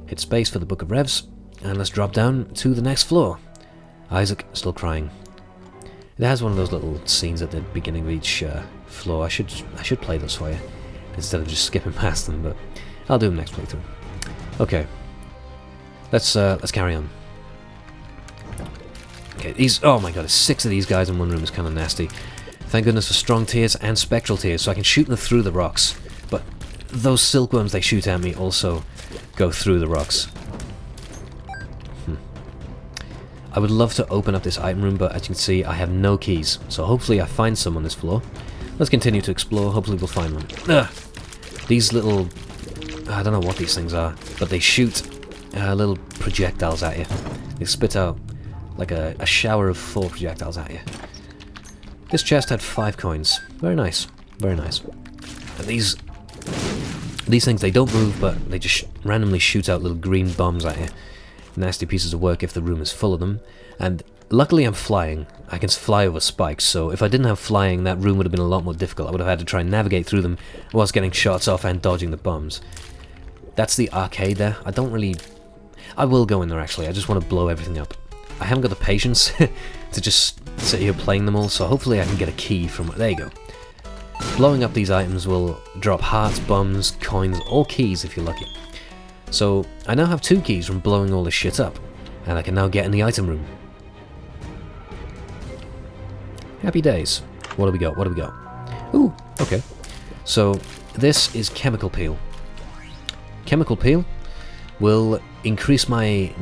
Hit space for the Book of Revs, and let's drop down to the next floor. Isaac, still crying. It has one of those little scenes at the beginning of each floor. I should play those for you, instead of just skipping past them, but I'll do them next playthrough. Okay. Let's carry on. Okay, oh my god, there's 6 of these guys in one room is kind of nasty. Thank goodness for strong tears and spectral tears, so I can shoot them through the rocks. But those silkworms they shoot at me also go through the rocks. I would love to open up this item room, but as you can see, I have no keys. So hopefully I find some on this floor. Let's continue to explore, hopefully we'll find one. Ugh. These little... I don't know what these things are, but they shoot little projectiles at you. They spit out like a shower of 4 projectiles at you. This chest had 5 coins. Very nice. Very nice. And these things, they don't move, but they just randomly shoot out little green bombs at you. Nasty pieces of work if the room is full of them. And luckily I'm flying. I can fly over spikes, so if I didn't have flying, that room would have been a lot more difficult. I would have had to try and navigate through them whilst getting shots off and dodging the bombs. That's the arcade there. I will go in there actually, I just want to blow everything up. I haven't got the patience to just sit here playing them all, so hopefully I can get a key from... there you go. Blowing up these items will drop hearts, bombs, coins, or keys if you're lucky. So, I now have 2 keys from blowing all this shit up, and I can now get in the item room. Happy days. What do we got? What do we got? Ooh, okay. So, this is Chemical Peel. Chemical Peel will increase my...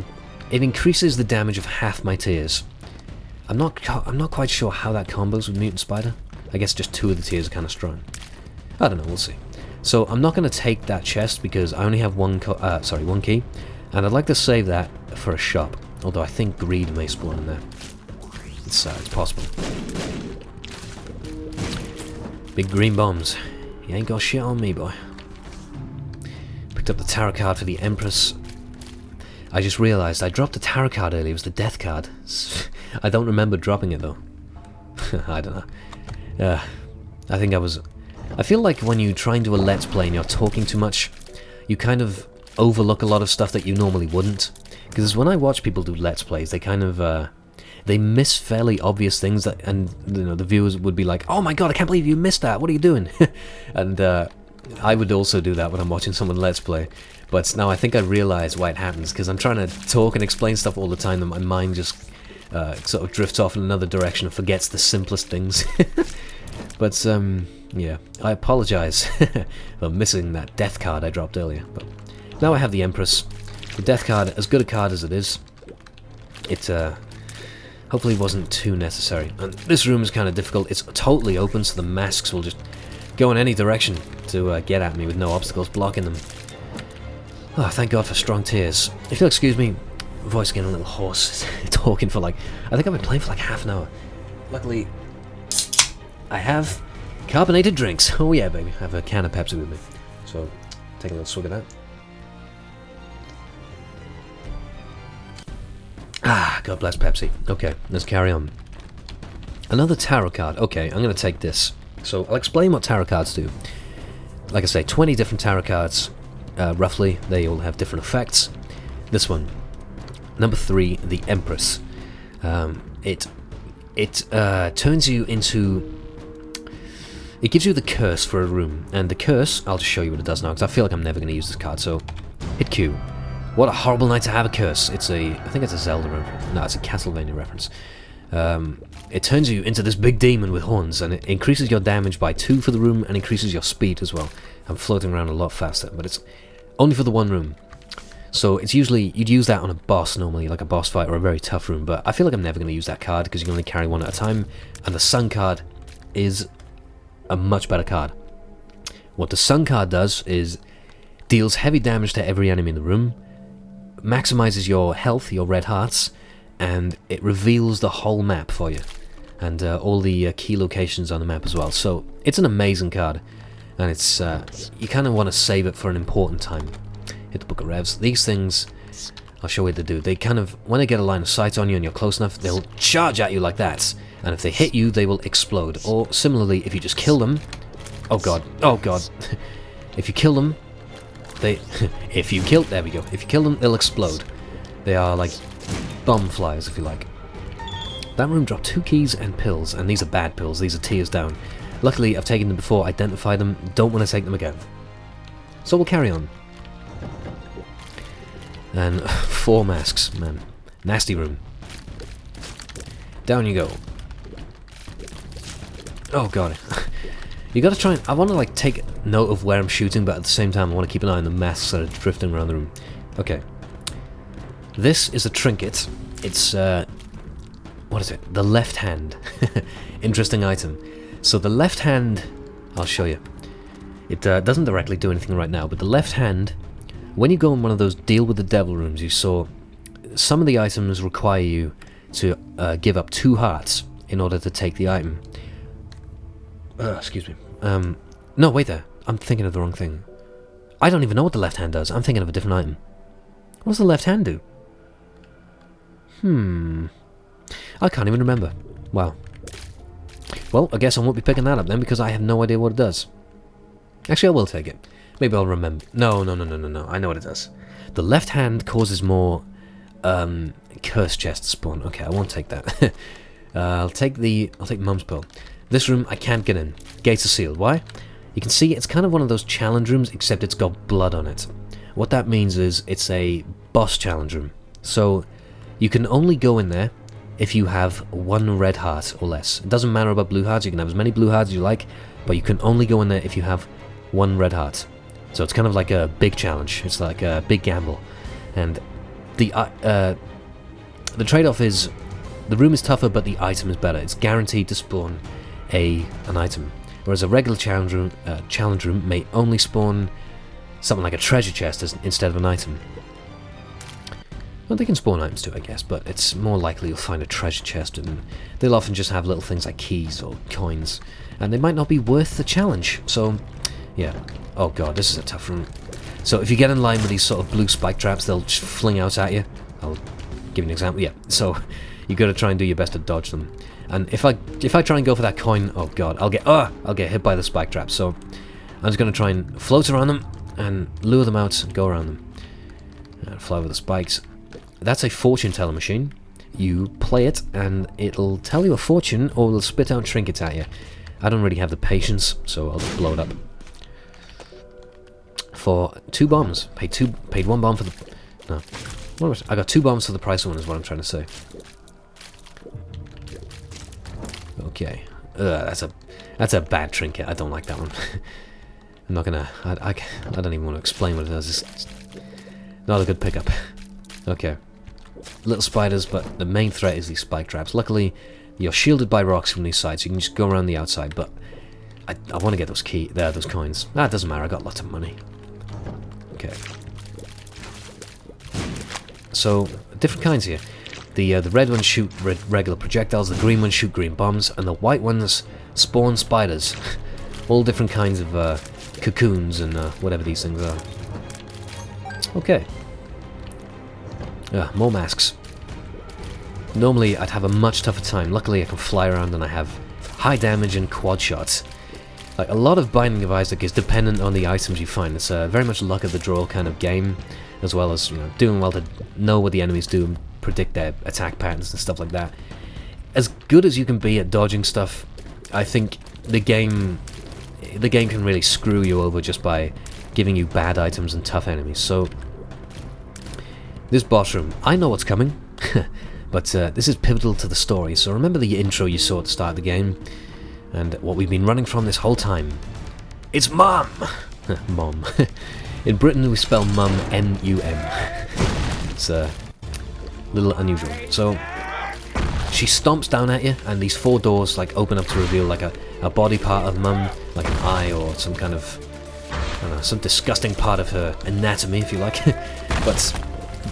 it increases the damage of half my tears. I'm not quite sure how that combos with Mutant Spider. I guess just 2 of the tears are kind of strong. I don't know, we'll see. So I'm not going to take that chest because I only have one key, and I'd like to save that for a shop. Although I think greed may spawn in there. It's possible. Big green bombs. You ain't got shit on me, boy. Picked up the tarot card for the Empress. I just realised I dropped the tarot card earlier. It was the death card. I don't remember dropping it though. I don't know. I feel like when you try and do a Let's Play and you're talking too much, you kind of overlook a lot of stuff that you normally wouldn't. Because when I watch people do Let's Plays, they kind of, they miss fairly obvious things, that, and you know, the viewers would be like, "Oh my god, I can't believe you missed that, what are you doing?" And I would also do that when I'm watching someone Let's Play. But now I think I realise why it happens, because I'm trying to talk and explain stuff all the time that my mind just sort of drifts off in another direction and forgets the simplest things. But, yeah, I apologise for missing that death card I dropped earlier. But now I have the Empress. The death card, as good a card as it is, it hopefully wasn't too necessary. And this room is kind of difficult. It's totally open, so the masks will just go in any direction to get at me with no obstacles blocking them. Oh, thank God for strong tears. If you'll excuse me, voice getting a little hoarse, talking for like, I think I've been playing for like half an hour. Luckily, I have carbonated drinks. Oh yeah, baby. I have a can of Pepsi with me. So, take a little swig of that. Ah, God bless Pepsi. Okay, let's carry on. Another tarot card. Okay, I'm going to take this. So, I'll explain what tarot cards do. Like I say, 20 different tarot cards. Roughly, they all have different effects. This one, number 3, the Empress. It turns you into... It gives you the curse for a room, and the curse, I'll just show you what it does now, because I feel like I'm never going to use this card, so hit Q. What a horrible night to have a curse. It's a, I think it's a Zelda reference. No, it's a Castlevania reference. It turns you into this big demon with horns, and it increases your damage by 2 for the room, and increases your speed as well. I'm floating around a lot faster, but it's only for the one room. So it's usually, you'd use that on a boss normally, like a boss fight or a very tough room, but I feel like I'm never going to use that card because you can only carry one at a time, and the Sun card is a much better card. What the Sun card does is deals heavy damage to every enemy in the room, maximizes your health, your red hearts, and it reveals the whole map for you, and all the key locations on the map as well. So it's an amazing card. And it's, you kind of want to save it for an important time. Hit the Book of Revs. These things, I'll show you what they do. They kind of, when they get a line of sight on you and you're close enough, they'll charge at you like that. And if they hit you, they will explode. Or similarly, if you just kill them, oh god, if you kill them, they, there we go. If you kill them, they'll explode. They are like bomb flyers, if you like. That room dropped 2 keys and pills, and these are bad pills. These are tears down. Luckily, I've taken them before, identified them, don't want to take them again. So we'll carry on. And 4 masks, man. Nasty room. Down you go. Oh god. You gotta try and, I want to like take note of where I'm shooting, but at the same time I want to keep an eye on the masks that are drifting around the room. Okay. This is a trinket. It's, what is it? The left hand. Interesting item. So the left hand, I'll show you. It doesn't directly do anything right now, but the left hand, when you go in one of those deal with the devil rooms, you saw some of the items require you to give up 2 hearts in order to take the item. Excuse me. No, wait there. I'm thinking of the wrong thing. I don't even know what the left hand does. I'm thinking of a different item. What does the left hand do? I can't even remember. Wow. Well, I guess I won't be picking that up then, because I have no idea what it does. Actually, I will take it. Maybe I'll remember. No. I know what it does. The left hand causes more curse chests spawn. Okay, I won't take that. I'll take Mum's Pearl. This room, I can't get in. Gates are sealed. Why? You can see it's kind of one of those challenge rooms, except it's got blood on it. What that means is it's a boss challenge room. So you can only go in there if you have 1 red heart or less. It doesn't matter about blue hearts, you can have as many blue hearts as you like, but you can only go in there if you have 1 red heart. So it's kind of like a big challenge, it's like a big gamble. And the trade-off is, the room is tougher but the item is better. It's guaranteed to spawn an item. Whereas a regular challenge room may only spawn something like a treasure chest instead of an item. Well, they can spawn items too, I guess, but it's more likely you'll find a treasure chest, and they'll often just have little things like keys or coins, and they might not be worth the challenge. So, yeah. Oh god, this is a tough room. So if you get in line with these sort of blue spike traps, they'll just fling out at you. I'll give you an example. Yeah, so you got to try and do your best to dodge them. And if I try and go for that coin, oh god, I'll get hit by the spike trap. So I'm just going to try and float around them and lure them out and go around them. And fly over the spikes. that's a fortune teller machine. You play it, and it'll tell you a fortune, or it'll spit out trinkets at you. I don't really have the patience, so I'll just blow it up. For 2 bombs. Paid 1 bomb for the... No. What was it? I got 2 bombs for the price of 1 is what I'm trying to say. Okay. That's a bad trinket. I don't like that one. I'm not gonna... I don't even want to explain what it does. It's not a good pickup. Okay. Little spiders, but the main threat is these spike traps. Luckily, you're shielded by rocks from these sides, so you can just go around the outside, but I want to get those those coins. Ah, it doesn't matter, I got lots of money. Okay. So, different kinds here. The red ones shoot regular projectiles, the green ones shoot green bombs, and the white ones spawn spiders. All different kinds of cocoons and whatever these things are. Okay. More masks. Normally, I'd have a much tougher time. Luckily, I can fly around and I have high damage and quad shots. Like, a lot of Binding of Isaac is dependent on the items you find. It's very much luck of the draw kind of game, as well as, you know, doing well to know what the enemies do and predict their attack patterns and stuff like that. As good as you can be at dodging stuff, I think the game can really screw you over just by giving you bad items and tough enemies. So, this boss room, I know what's coming, but this is pivotal to the story. So remember the intro you saw at the start of the game, and what we've been running from this whole time. It's Mum! Mom. In Britain we spell Mum M-U-M. It's a little unusual. So, she stomps down at you, and these 4 doors like open up to reveal like a body part of Mum, like an eye or some kind of, I don't know, some disgusting part of her anatomy, if you like. But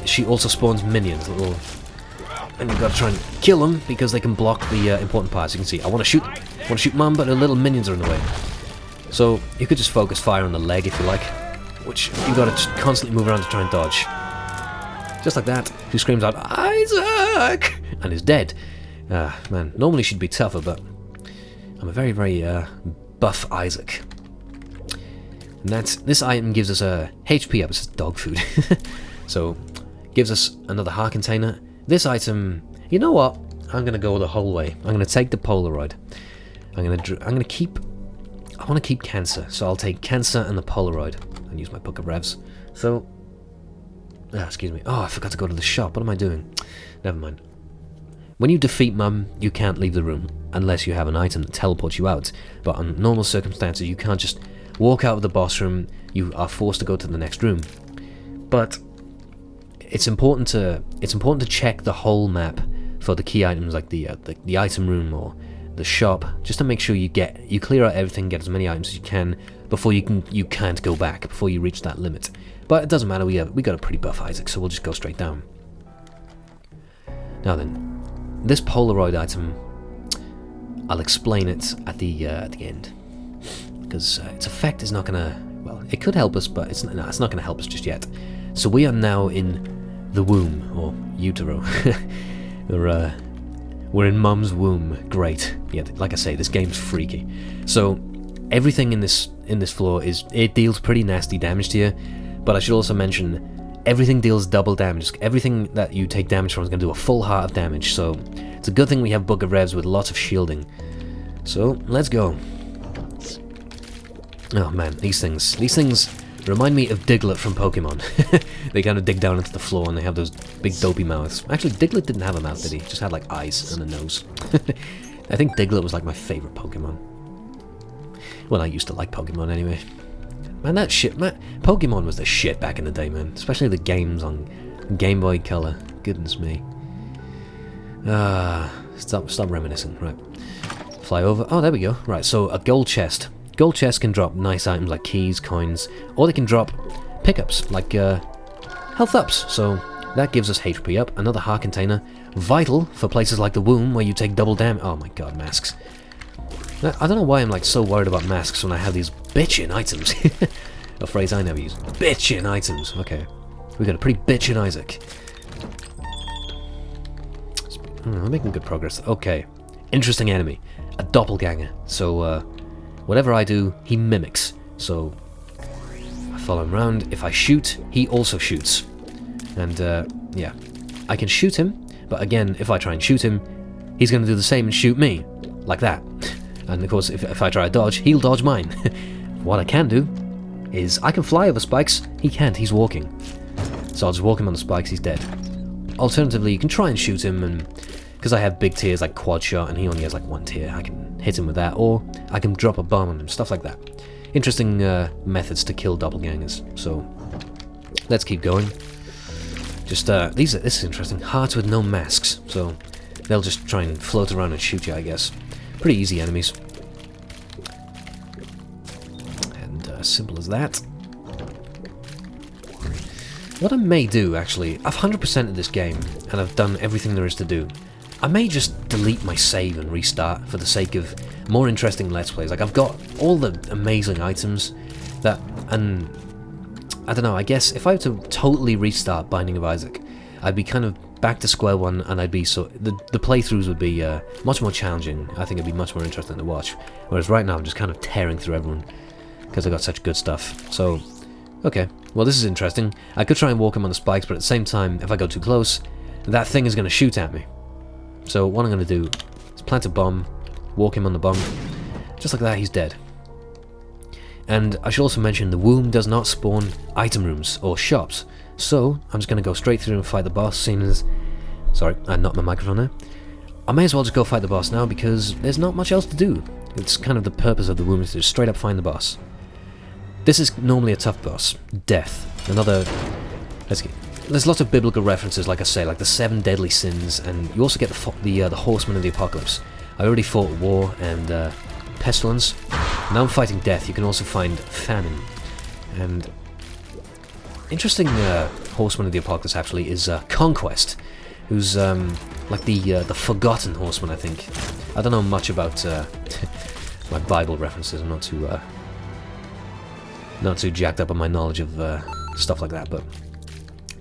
she also spawns minions, and you've got to try and kill them because they can block the important parts. You can see, I want to shoot Mum, but her little minions are in the way. So you could just focus fire on the leg if you like, which you've got to just constantly move around to try and dodge. Just like that, she screams out, "Isaac!" and is dead. Man, normally she'd be tougher, but I'm a very, very buff Isaac. And this item gives us a HP up. It's just dog food. So, gives us another heart container. This item, you know what? I'm gonna go the whole way. I'm gonna take the Polaroid. I want to keep cancer, so I'll take cancer and the Polaroid and use my book of revs. So, excuse me. Oh, I forgot to go to the shop. What am I doing? Never mind. When you defeat Mum, you can't leave the room unless you have an item that teleports you out. But on normal circumstances, you can't just walk out of the boss room. You are forced to go to the next room. But it's important to check the whole map for the key items, like the item room or the shop, just to make sure you clear out everything, get as many items as you can before you can't go back, before you reach that limit. But it doesn't matter. We got a pretty buff Isaac, so we'll just go straight down. Now then, this Polaroid item, I'll explain it at the end, because its effect is not gonna. Well, it could help us, but it's not gonna help us just yet. So we are now in the womb, or utero. We're in Mum's womb. Great. Yeah, like I say, this game's freaky. So everything in this floor it deals pretty nasty damage to you. But I should also mention, everything deals double damage. Everything that you take damage from is going to do a full heart of damage. So it's a good thing we have Book of Revs with lots of shielding. So let's go. Oh man, these things remind me of Diglett from Pokemon. They kind of dig down into the floor and they have those big dopey mouths. Actually, Diglett didn't have a mouth, did he? Just had like eyes and a nose. I think Diglett was like my favorite Pokemon. Well, I used to like Pokemon anyway. Man, Pokemon was the shit back in the day, man. Especially the games on Game Boy Color. Goodness me. Stop reminiscing. Right. Fly over. Oh, there we go. Right, so a gold chest. Gold chests can drop nice items like keys, coins, or they can drop pickups like health ups. So that gives us HP up, another heart container, vital for places like the womb where you take double damage. Oh my god, masks. I don't know why I'm like so worried about masks when I have these bitchin' items. A phrase I never use. Bitchin' items. Okay, we got a pretty bitchin' Isaac. We're making good progress. Okay, interesting enemy, a doppelganger. So whatever I do, he mimics. So I follow him around. If I shoot, he also shoots. And yeah, I can shoot him, but again, if I try and shoot him, he's going to do the same and shoot me, like that. And of course, if I try to dodge, he'll dodge mine. What I can do is I can fly over spikes. He can't, he's walking. So I'll just walk him on the spikes, he's dead. Alternatively, you can try and shoot him, and because I have big tiers like quad shot and he only has like 1 tier, I can hit him with that, or I can drop a bomb on him, stuff like that. Interesting methods to kill doppelgangers. So let's keep going. Just this is interesting. Hearts with no masks, so they'll just try and float around and shoot you, I guess. Pretty easy enemies. And simple as that. What I may do, actually, I've 100%ed this game, and I've done everything there is to do. I may just delete my save and restart for the sake of more interesting Let's Plays. Like, I've got all the amazing items that, and I don't know, I guess if I were to totally restart Binding of Isaac, I'd be kind of back to square one, and I'd be the playthroughs would be much more challenging. I think it'd be much more interesting to watch. Whereas right now I'm just kind of tearing through everyone because I got such good stuff. So, okay, well this is interesting. I could try and walk him on the spikes, but at the same time, if I go too close, that thing is going to shoot at me. So what I'm going to do is plant a bomb, walk him on the bomb, just like that, he's dead. And I should also mention the womb does not spawn item rooms or shops. So, I'm just going to go straight through and fight the boss, seeing as... Sorry, I knocked my microphone there. I may as well just go fight the boss now, because there's not much else to do. It's kind of the purpose of the womb, is to just straight up find the boss. This is normally a tough boss. Death. Another... There's lots of biblical references, like I say, like the 7 deadly sins, and you also get the horsemen of the apocalypse. I already fought war and pestilence. Now I'm fighting death. You can also find famine. And... interesting horseman of the apocalypse actually is Conquest, who's like the forgotten horseman, I think. I don't know much about my Bible references. I'm not too jacked up on my knowledge of stuff like that, but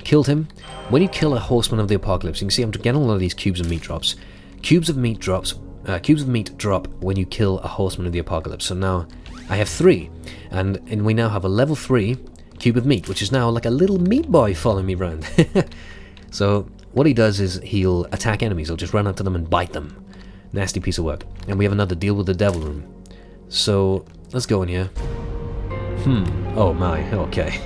killed him. When you kill a horseman of the apocalypse, you can see I'm getting a lot of these cubes of meat drops. Cubes of meat drop when you kill a horseman of the apocalypse. So now I have 3, and we now have a level 3 cube of meat, which is now like a little meat boy following me around. So what he does is he'll attack enemies. He'll just run up to them and bite them. Nasty piece of work. And we have another deal with the devil room. So let's go in here. Oh my, okay.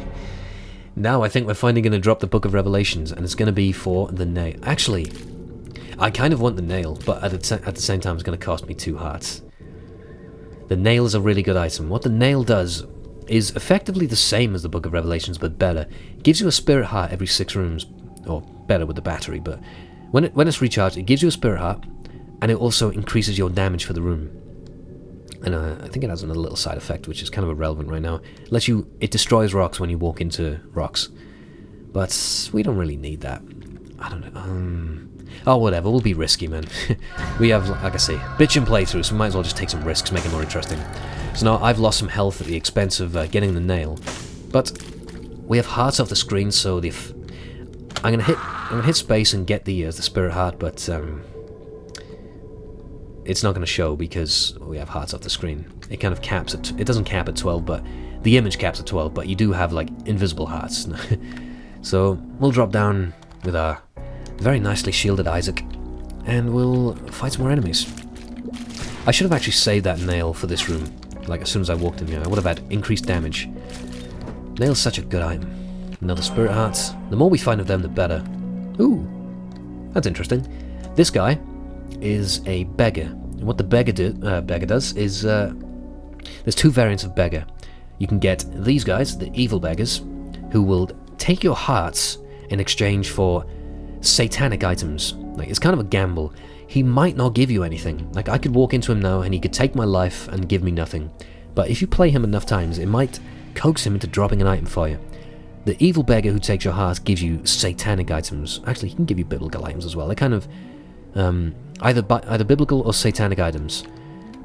Now I think we're finally going to drop the Book of Revelations, and it's going to be for the nail. Actually, I kind of want the nail, but at the same time it's going to cost me 2 hearts. The nail is a really good item. What the nail does is effectively the same as the Book of Revelations, but better. It gives you a spirit heart every 6 rooms, or better with the battery, but when it's recharged, it gives you a spirit heart, and it also increases your damage for the room. And I think it has another little side effect, which is kind of irrelevant right now. It destroys rocks when you walk into rocks. But we don't really need that. I don't know. Oh, whatever. We'll be risky, man. We have, like I say, bitchin' playthrough, so we might as well just take some risks, make it more interesting. So now I've lost some health at the expense of getting the nail. But we have hearts off the screen, so I'm gonna hit space and get the spirit heart, but it's not going to show because we have hearts off the screen. It kind of caps at... It doesn't cap at 12, but the image caps at 12, but you do have, like, invisible hearts. So we'll drop down with our very nicely shielded Isaac, and we'll fight some more enemies. I should have actually saved that nail for this room. Like, as soon as I walked in here, I would have had increased damage. Nail's such a good item. Another spirit heart. The more we find of them, the better. Ooh, that's interesting. This guy is a beggar, and what the beggar does is there's 2 variants of beggar. You can get these guys, the evil beggars, who will take your hearts in exchange for satanic items. Like, it's kind of a gamble. He might not give you anything. Like, I could walk into him now and he could take my life and give me nothing, but if you play him enough times, it might coax him into dropping an item for you. The evil beggar who takes your heart gives you satanic items. Actually, he can give you biblical items as well. They kind of either biblical or satanic items.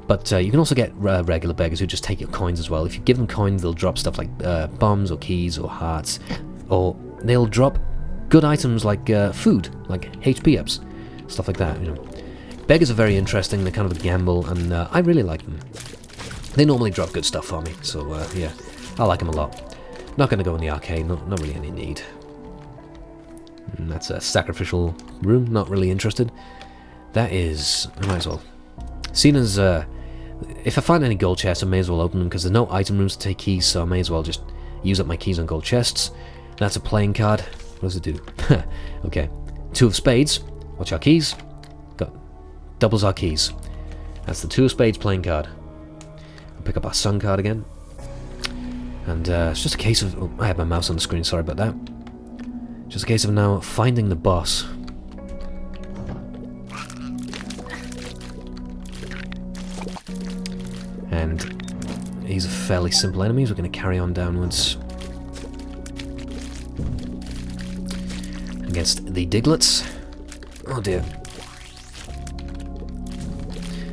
But you can also get regular beggars who just take your coins as well. If you give them coins, they'll drop stuff like bombs or keys or hearts, or they'll drop good items like food, like HP ups, stuff like that. You know, beggars are very interesting. They're kind of a gamble, and I really like them. They normally drop good stuff for me, so yeah, I like them a lot. Not going to go in the arcade. Not really any need. And that's a sacrificial room, not really interested. That is... I might as well. Seeing as... if I find any gold chests, I may as well open them, because there's no item rooms to take keys, so I may as well just use up my keys on gold chests. That's a playing card. What does it do? Okay. 2 of spades. Watch our keys. Got doubles our keys. That's the 2 of spades playing card. I'll pick up our sun card again. And it's just a case of... Oh, I had my mouse on the screen, sorry about that. Just a case of now finding the boss. And he's a fairly simple enemy, so we're going to carry on downwards. Against the Diglets. Oh dear.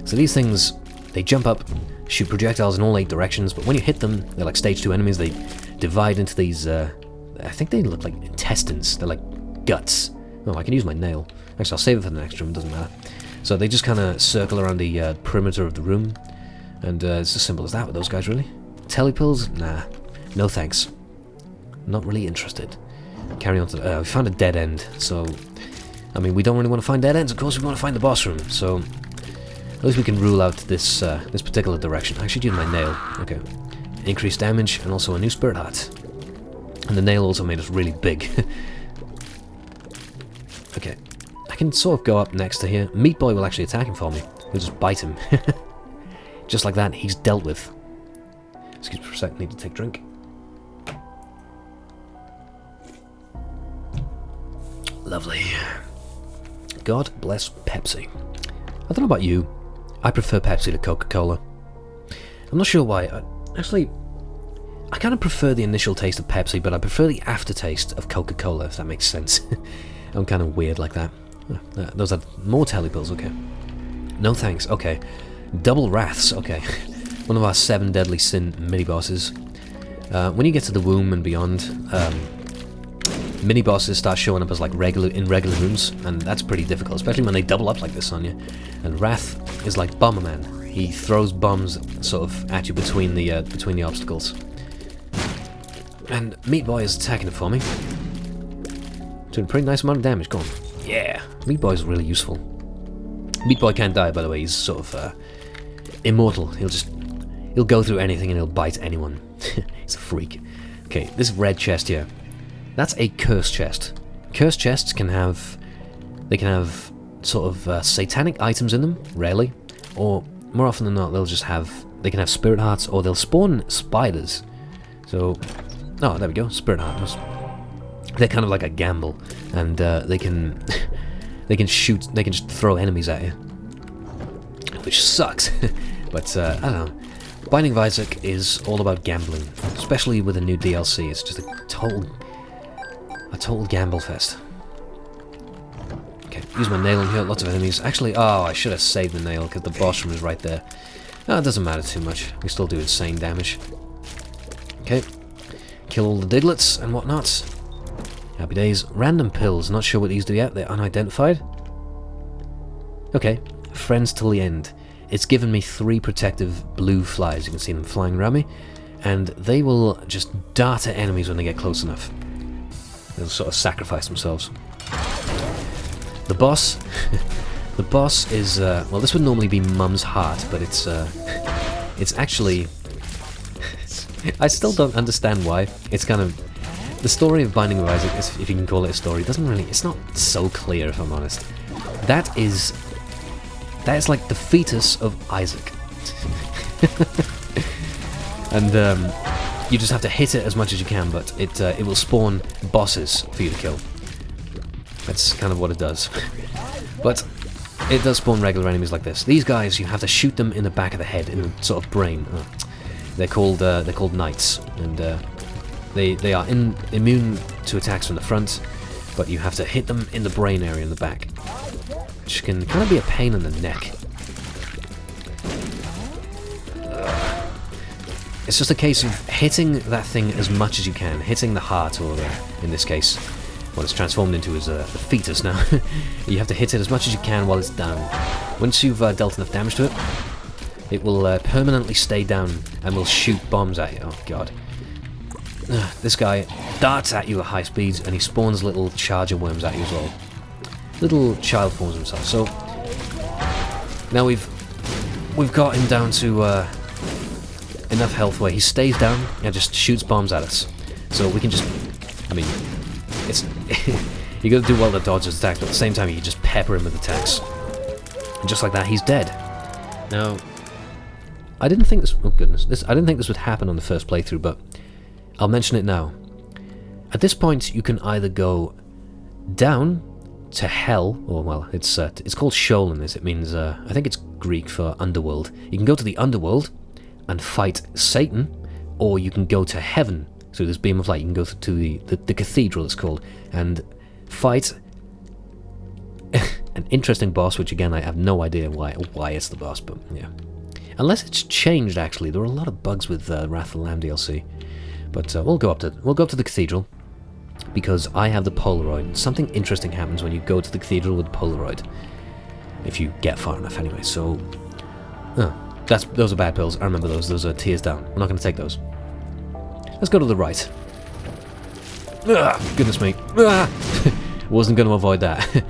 So these things, they jump up, shoot projectiles in all 8 directions, but when you hit them, they're like stage 2 enemies. They divide into these, I think they look like intestines. They're like guts. Oh, I can use my nail. Actually, I'll save it for the next room, doesn't matter. So they just kind of circle around the perimeter of the room, and it's as simple as that with those guys, really. Telepills? Nah. No thanks. Not really interested. Carry on to... we found a dead end, so... I mean, we don't really want to find dead ends, of course we want to find the boss room, so... At least we can rule out this this particular direction. I should use my nail. Okay. Increased damage, and also a new spirit heart. And the nail also made us really big. Okay. I can sort of go up next to here. Meat Boy will actually attack him for me. We'll just bite him. Just like that, he's dealt with. Excuse me for a sec, need to take a drink. Lovely. God bless Pepsi. I don't know about you. I prefer Pepsi to Coca-Cola. I'm not sure why. I kind of prefer the initial taste of Pepsi, but I prefer the aftertaste of Coca-Cola, if that makes sense. I'm kind of weird like that. Those are more telepills, okay. No thanks, okay. Double Wraths, okay. One of our 7 deadly sin mini-bosses. When you get to the womb and beyond, mini-bosses start showing up as like regular rooms, and that's pretty difficult, especially when they double up like this on you. And Wrath is like Bomberman. He throws bombs sort of at you between the obstacles. And Meat Boy is attacking it for me. Doing a pretty nice amount of damage, go on. Yeah, Meat Boy is really useful. Meat Boy can't die, by the way, he's sort of immortal. He'll go through anything and he'll bite anyone. He's a freak. Okay, this red chest here. That's a curse chest. Curse chests can have... They can have sort of satanic items in them, rarely. Or, more often than not, they'll just have... They can have spirit hearts, or they'll spawn spiders. So... Oh, there we go, spirit hearts. They're kind of like a gamble. And they can... They can shoot... They can just throw enemies at you. Which sucks. But, I don't know. Binding of Isaac is all about gambling. Especially with a new DLC. It's just a total gamble fest. Okay, use my nail in here, lots of enemies. Actually, oh, I should have saved the nail because the boss room is right there. Oh, it doesn't matter too much. We still do insane damage. Okay. Kill all the Diglets and whatnot. Happy days. Random pills. Not sure what these do yet. They're unidentified. Okay. Friends till the end. It's given me 3 protective blue flies. You can see them flying around me. And they will just dart at enemies when they get close enough. They'll sort of sacrifice themselves. The boss... the boss is... well, this would normally be Mum's heart, but it's actually... I still don't understand why. It's kind of... The story of Binding of Isaac, if you can call it a story, doesn't really... It's not so clear, if I'm honest. That is like the fetus of Isaac. And, you just have to hit it as much as you can, but it will spawn bosses for you to kill. That's kind of what it does. But it does spawn regular enemies like this. These guys, you have to shoot them in the back of the head, in the sort of brain. They're called knights, and they are immune to attacks from the front, but you have to hit them in the brain area in the back, which can kind of be a pain in the neck. It's just a case of hitting that thing as much as you can, hitting the heart, or in this case, what it's transformed into is a fetus now. You have to hit it as much as you can while it's down. Once you've dealt enough damage to it, it will permanently stay down and will shoot bombs at you. Oh god. this guy darts at you at high speeds, and he spawns little charger worms at you as well. Little child forms himself. So now we've got him down to enough health where he stays down and just shoots bombs at us. So we can just, I mean, it's you got to do well to dodge his attacks, but at the same time you just pepper him with attacks, and just like that he's dead. Now, I didn't think this. Oh goodness, I didn't think this would happen on the first playthrough, but I'll mention it now. At this point, you can either go down to hell, or well, it's called Sheol in this. It means I think it's Greek for underworld. You can go to the underworld and fight Satan, or you can go to heaven through this beam of light. You can go to the cathedral, it's called, and fight an interesting boss, which again I have no idea why it's the boss, but yeah. Unless it's changed, actually. There are a lot of bugs with Wrath of the Lamb DLC. But we'll go up to the cathedral, because I have the Polaroid. Something interesting happens when you go to the cathedral with the Polaroid. If you get far enough, anyway. So, those are bad pills. I remember those. Those are tears down. We're not going to take those. Let's go to the right. Goodness me. Wasn't going to avoid that.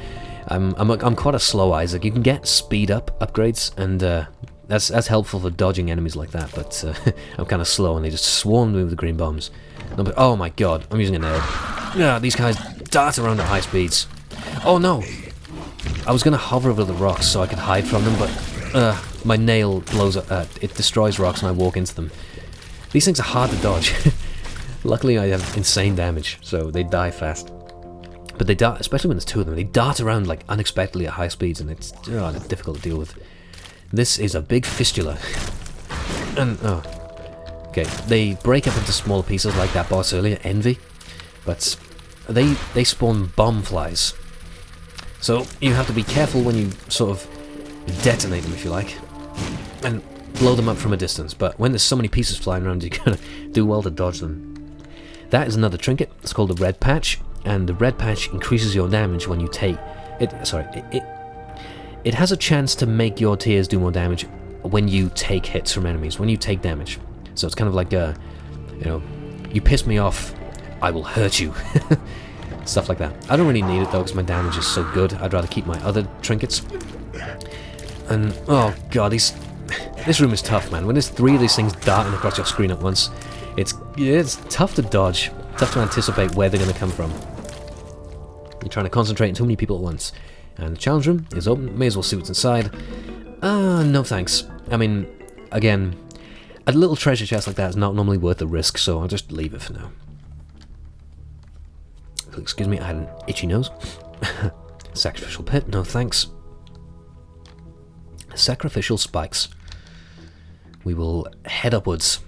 I'm quite a slow Isaac. You can get speed up upgrades, and that's helpful for dodging enemies like that, but I'm kind of slow and they just swarmed me with the green bombs. Oh my god, I'm using a nail. These guys dart around at high speeds. Oh no! I was going to hover over the rocks so I could hide from them, but my nail blows up, it destroys rocks when I walk into them. These things are hard to dodge. Luckily I have insane damage, so they die fast. But they dart, especially when there's two of them, they dart around like unexpectedly at high speeds, and it's difficult to deal with. This is a big fistula. And, okay, they break up into smaller pieces like that boss earlier, Envy. But they spawn bomb flies. So you have to be careful when you sort of detonate them, if you like, and blow them up from a distance. But when there's so many pieces flying around, you gotta do well to dodge them. That is another trinket. It's called the Red Patch, and the Red Patch increases your damage when you take it. It has a chance to make your tears do more damage when you take hits from enemies, when you take damage. So it's kind of like, you piss me off, I will hurt you. Stuff like that. I don't really need it though, because my damage is so good. I'd rather keep my other trinkets. And, oh god, this room is tough, man. When there's three of these things darting across your screen at once, it's tough to dodge, tough to anticipate where they're going to come from. You're trying to concentrate on too many people at once. And the challenge room is open. May as well see what's inside. No thanks. I mean, again, a little treasure chest like that is not normally worth the risk, so I'll just leave it for now. Excuse me, I had an itchy nose. Sacrificial pit, no thanks. Sacrificial spikes. We will head upwards.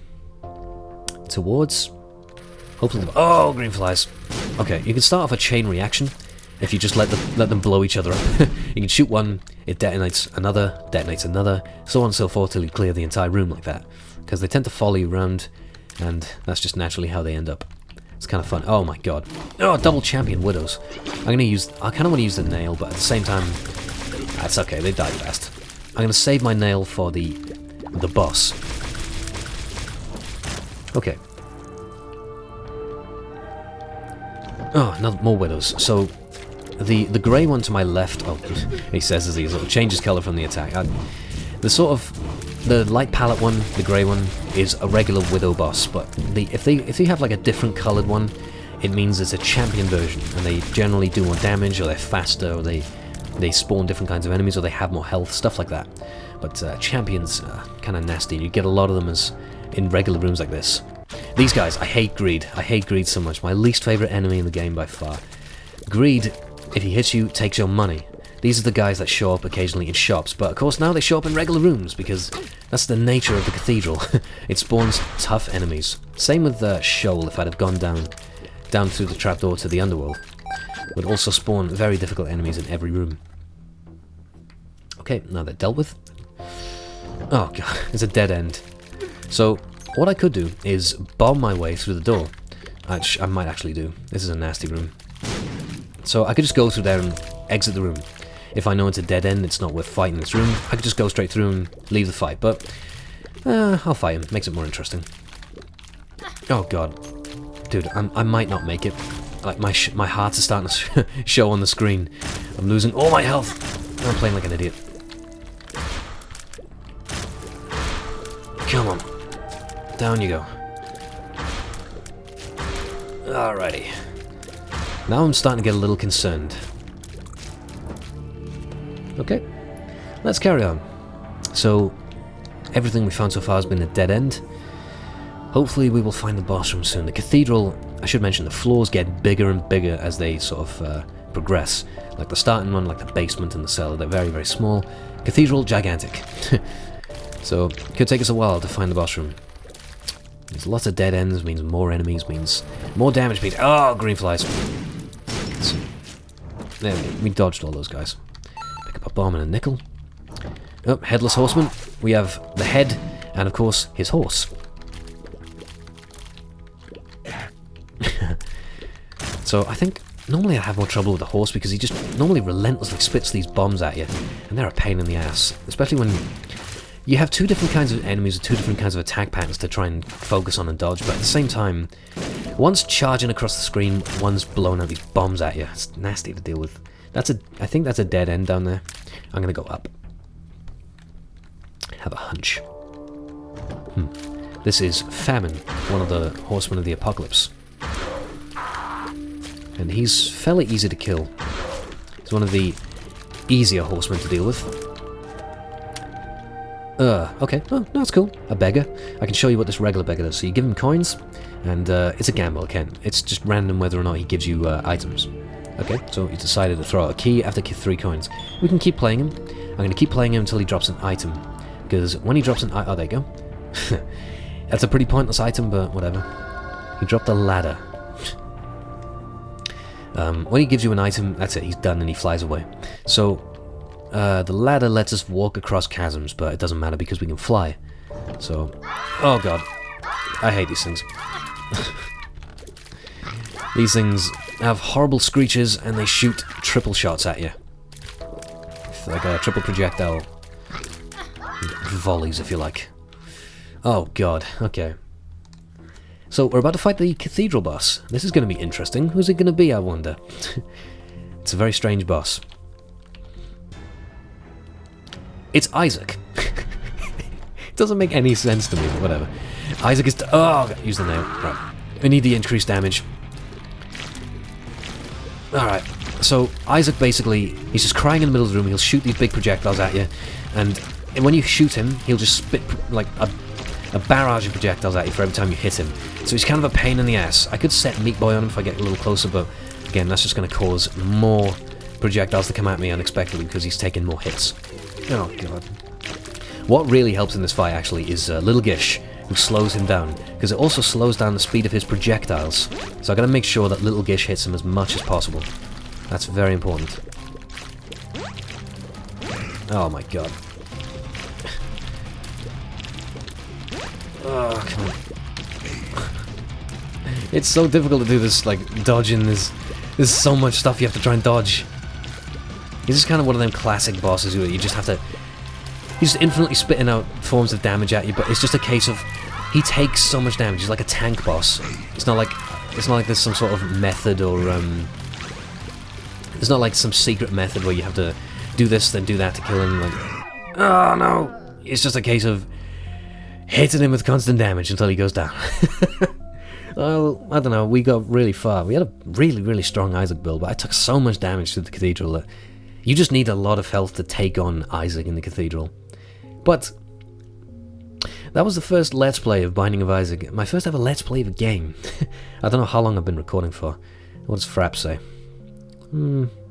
Towards... hopefully... oh, green flies. Okay, you can start off a chain reaction. If you just let them blow each other up. You can shoot one, it detonates another, so on and so forth till you clear the entire room like that. Because they tend to follow you around, and that's just naturally how they end up. It's kind of fun. Oh my god. Oh, double champion widows. I kind of want to use the nail, but at the same time, that's okay, they die fast. I'm going to save my nail for the boss. Okay. Oh, another more widows. So, the grey one to my left, oh, he says as he sort of changes colour from the attack. The light palette one, the grey one, is a regular widow boss, but if you have like a different coloured one, it means it's a champion version, and they generally do more damage, or they're faster, or they spawn different kinds of enemies, or they have more health, stuff like that. But champions are kind of nasty, and you get a lot of them as in regular rooms like this. These guys, I hate Greed. I hate Greed so much. My least favourite enemy in the game by far. Greed, if he hits you, takes your money. These are the guys that show up occasionally in shops, but of course now they show up in regular rooms, because that's the nature of the cathedral. It spawns tough enemies. Same with Sheol, if I'd have gone down through the trapdoor to the underworld. Would also spawn very difficult enemies in every room. Okay, now they're dealt with. Oh god, it's a dead end. So, what I could do is bomb my way through the door. Which I might actually do. This is a nasty room. So I could just go through there and exit the room. If I know it's a dead end, it's not worth fighting this room, I could just go straight through and leave the fight, but I'll fight him. Makes it more interesting. Oh god. Dude, I might not make it. Like, my heart is starting to show on the screen. I'm losing all my health. I'm playing like an idiot. Come on. Down you go. Alrighty. Now I'm starting to get a little concerned. Okay. Let's carry on. So, everything we found so far has been a dead end. Hopefully we will find the boss room soon. The Cathedral, I should mention, the floors get bigger and bigger as they sort of progress. Like the starting one, like the basement and the cellar, they're very, very small. Cathedral, gigantic. So, it could take us a while to find the boss room. There's lots of dead ends, means more enemies, means more damage, means... Oh, green flies. So, there we dodged all those guys. Pick up a bomb and a nickel. Oh, Headless Horseman. We have the head, and of course, his horse. So I think normally I have more trouble with the horse because he just normally relentlessly spits these bombs at you, and they're a pain in the ass. Especially when you have two different kinds of enemies with two different kinds of attack patterns to try and focus on and dodge, but at the same time, one's charging across the screen, one's blowing out these bombs at you. It's nasty to deal with. I think that's a dead end down there. I'm gonna go up. Have a hunch. This is Famine, one of the horsemen of the apocalypse. And he's fairly easy to kill. He's one of the easier horsemen to deal with. Okay. Oh, no, that's cool. A beggar. I can show you what this regular beggar does. So you give him coins, and it's a gamble, again. It's just random whether or not he gives you items. Okay, so he decided to throw out a key after 3 coins. We can keep playing him. I'm going to keep playing him until he drops an item. Because when he drops an item... Oh, there you go. That's a pretty pointless item, but whatever. He dropped a ladder. When he gives you an item, that's it, he's done and he flies away. So, the ladder lets us walk across chasms, but it doesn't matter because we can fly. So, oh god, I hate these things. These things have horrible screeches and they shoot triple shots at you. Like a triple projectile volleys, if you like. Oh god, okay. So, we're about to fight the Cathedral boss. This is going to be interesting. Who's it going to be, I wonder? It's a very strange boss. It's Isaac. It doesn't make any sense to me, but whatever. Isaac is... Oh, use the nail. Right. We need the increased damage. Alright. So, Isaac basically... He's just crying in the middle of the room. He'll shoot these big projectiles at you. And when you shoot him, he'll just spit like a barrage of projectiles at you for every time you hit him. So he's kind of a pain in the ass. I could set Meat Boy on him if I get a little closer, but again, that's just going to cause more projectiles to come at me unexpectedly because he's taking more hits. Oh god. What really helps in this fight, actually, is Little Gish, who slows him down, because it also slows down the speed of his projectiles. So I got to make sure that Little Gish hits him as much as possible. That's very important. Oh my god. Oh, come on. It's so difficult to do this, like, dodging. There's so much stuff you have to try and dodge. He's just kind of one of them classic bosses who you just have to... He's just infinitely spitting out forms of damage at you, but it's just a case of... He takes so much damage. He's like a tank boss. It's not like there's some sort of method or... It's not like some secret method where you have to do this, then do that to kill him. Like, oh, no! It's just a case of... hitting him with constant damage until he goes down. Well, I don't know, we got really far. We had a really, really strong Isaac build, but I took so much damage to the Cathedral that you just need a lot of health to take on Isaac in the Cathedral. But that was the first Let's Play of Binding of Isaac. My first ever Let's Play of a game. I don't know how long I've been recording for. What does Frapp say?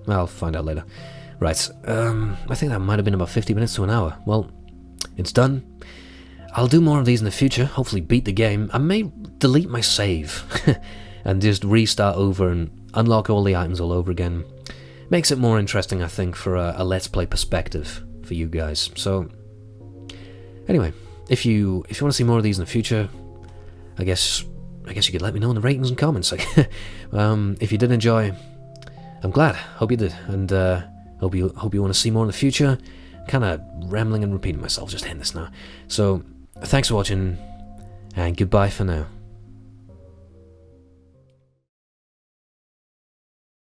I'll find out later. Right, I think that might have been about 50 minutes to an hour. Well, it's done. I'll do more of these in the future, hopefully beat the game. I may delete my save and just restart over and unlock all the items all over again. Makes it more interesting, I think, for a Let's Play perspective for you guys. So, anyway, if you want to see more of these in the future, I guess you could let me know in the ratings and comments. If you did enjoy, I'm glad. Hope you did, and hope you want to see more in the future. Kind of rambling and repeating myself, just end this now. So, thanks for watching, and goodbye for now.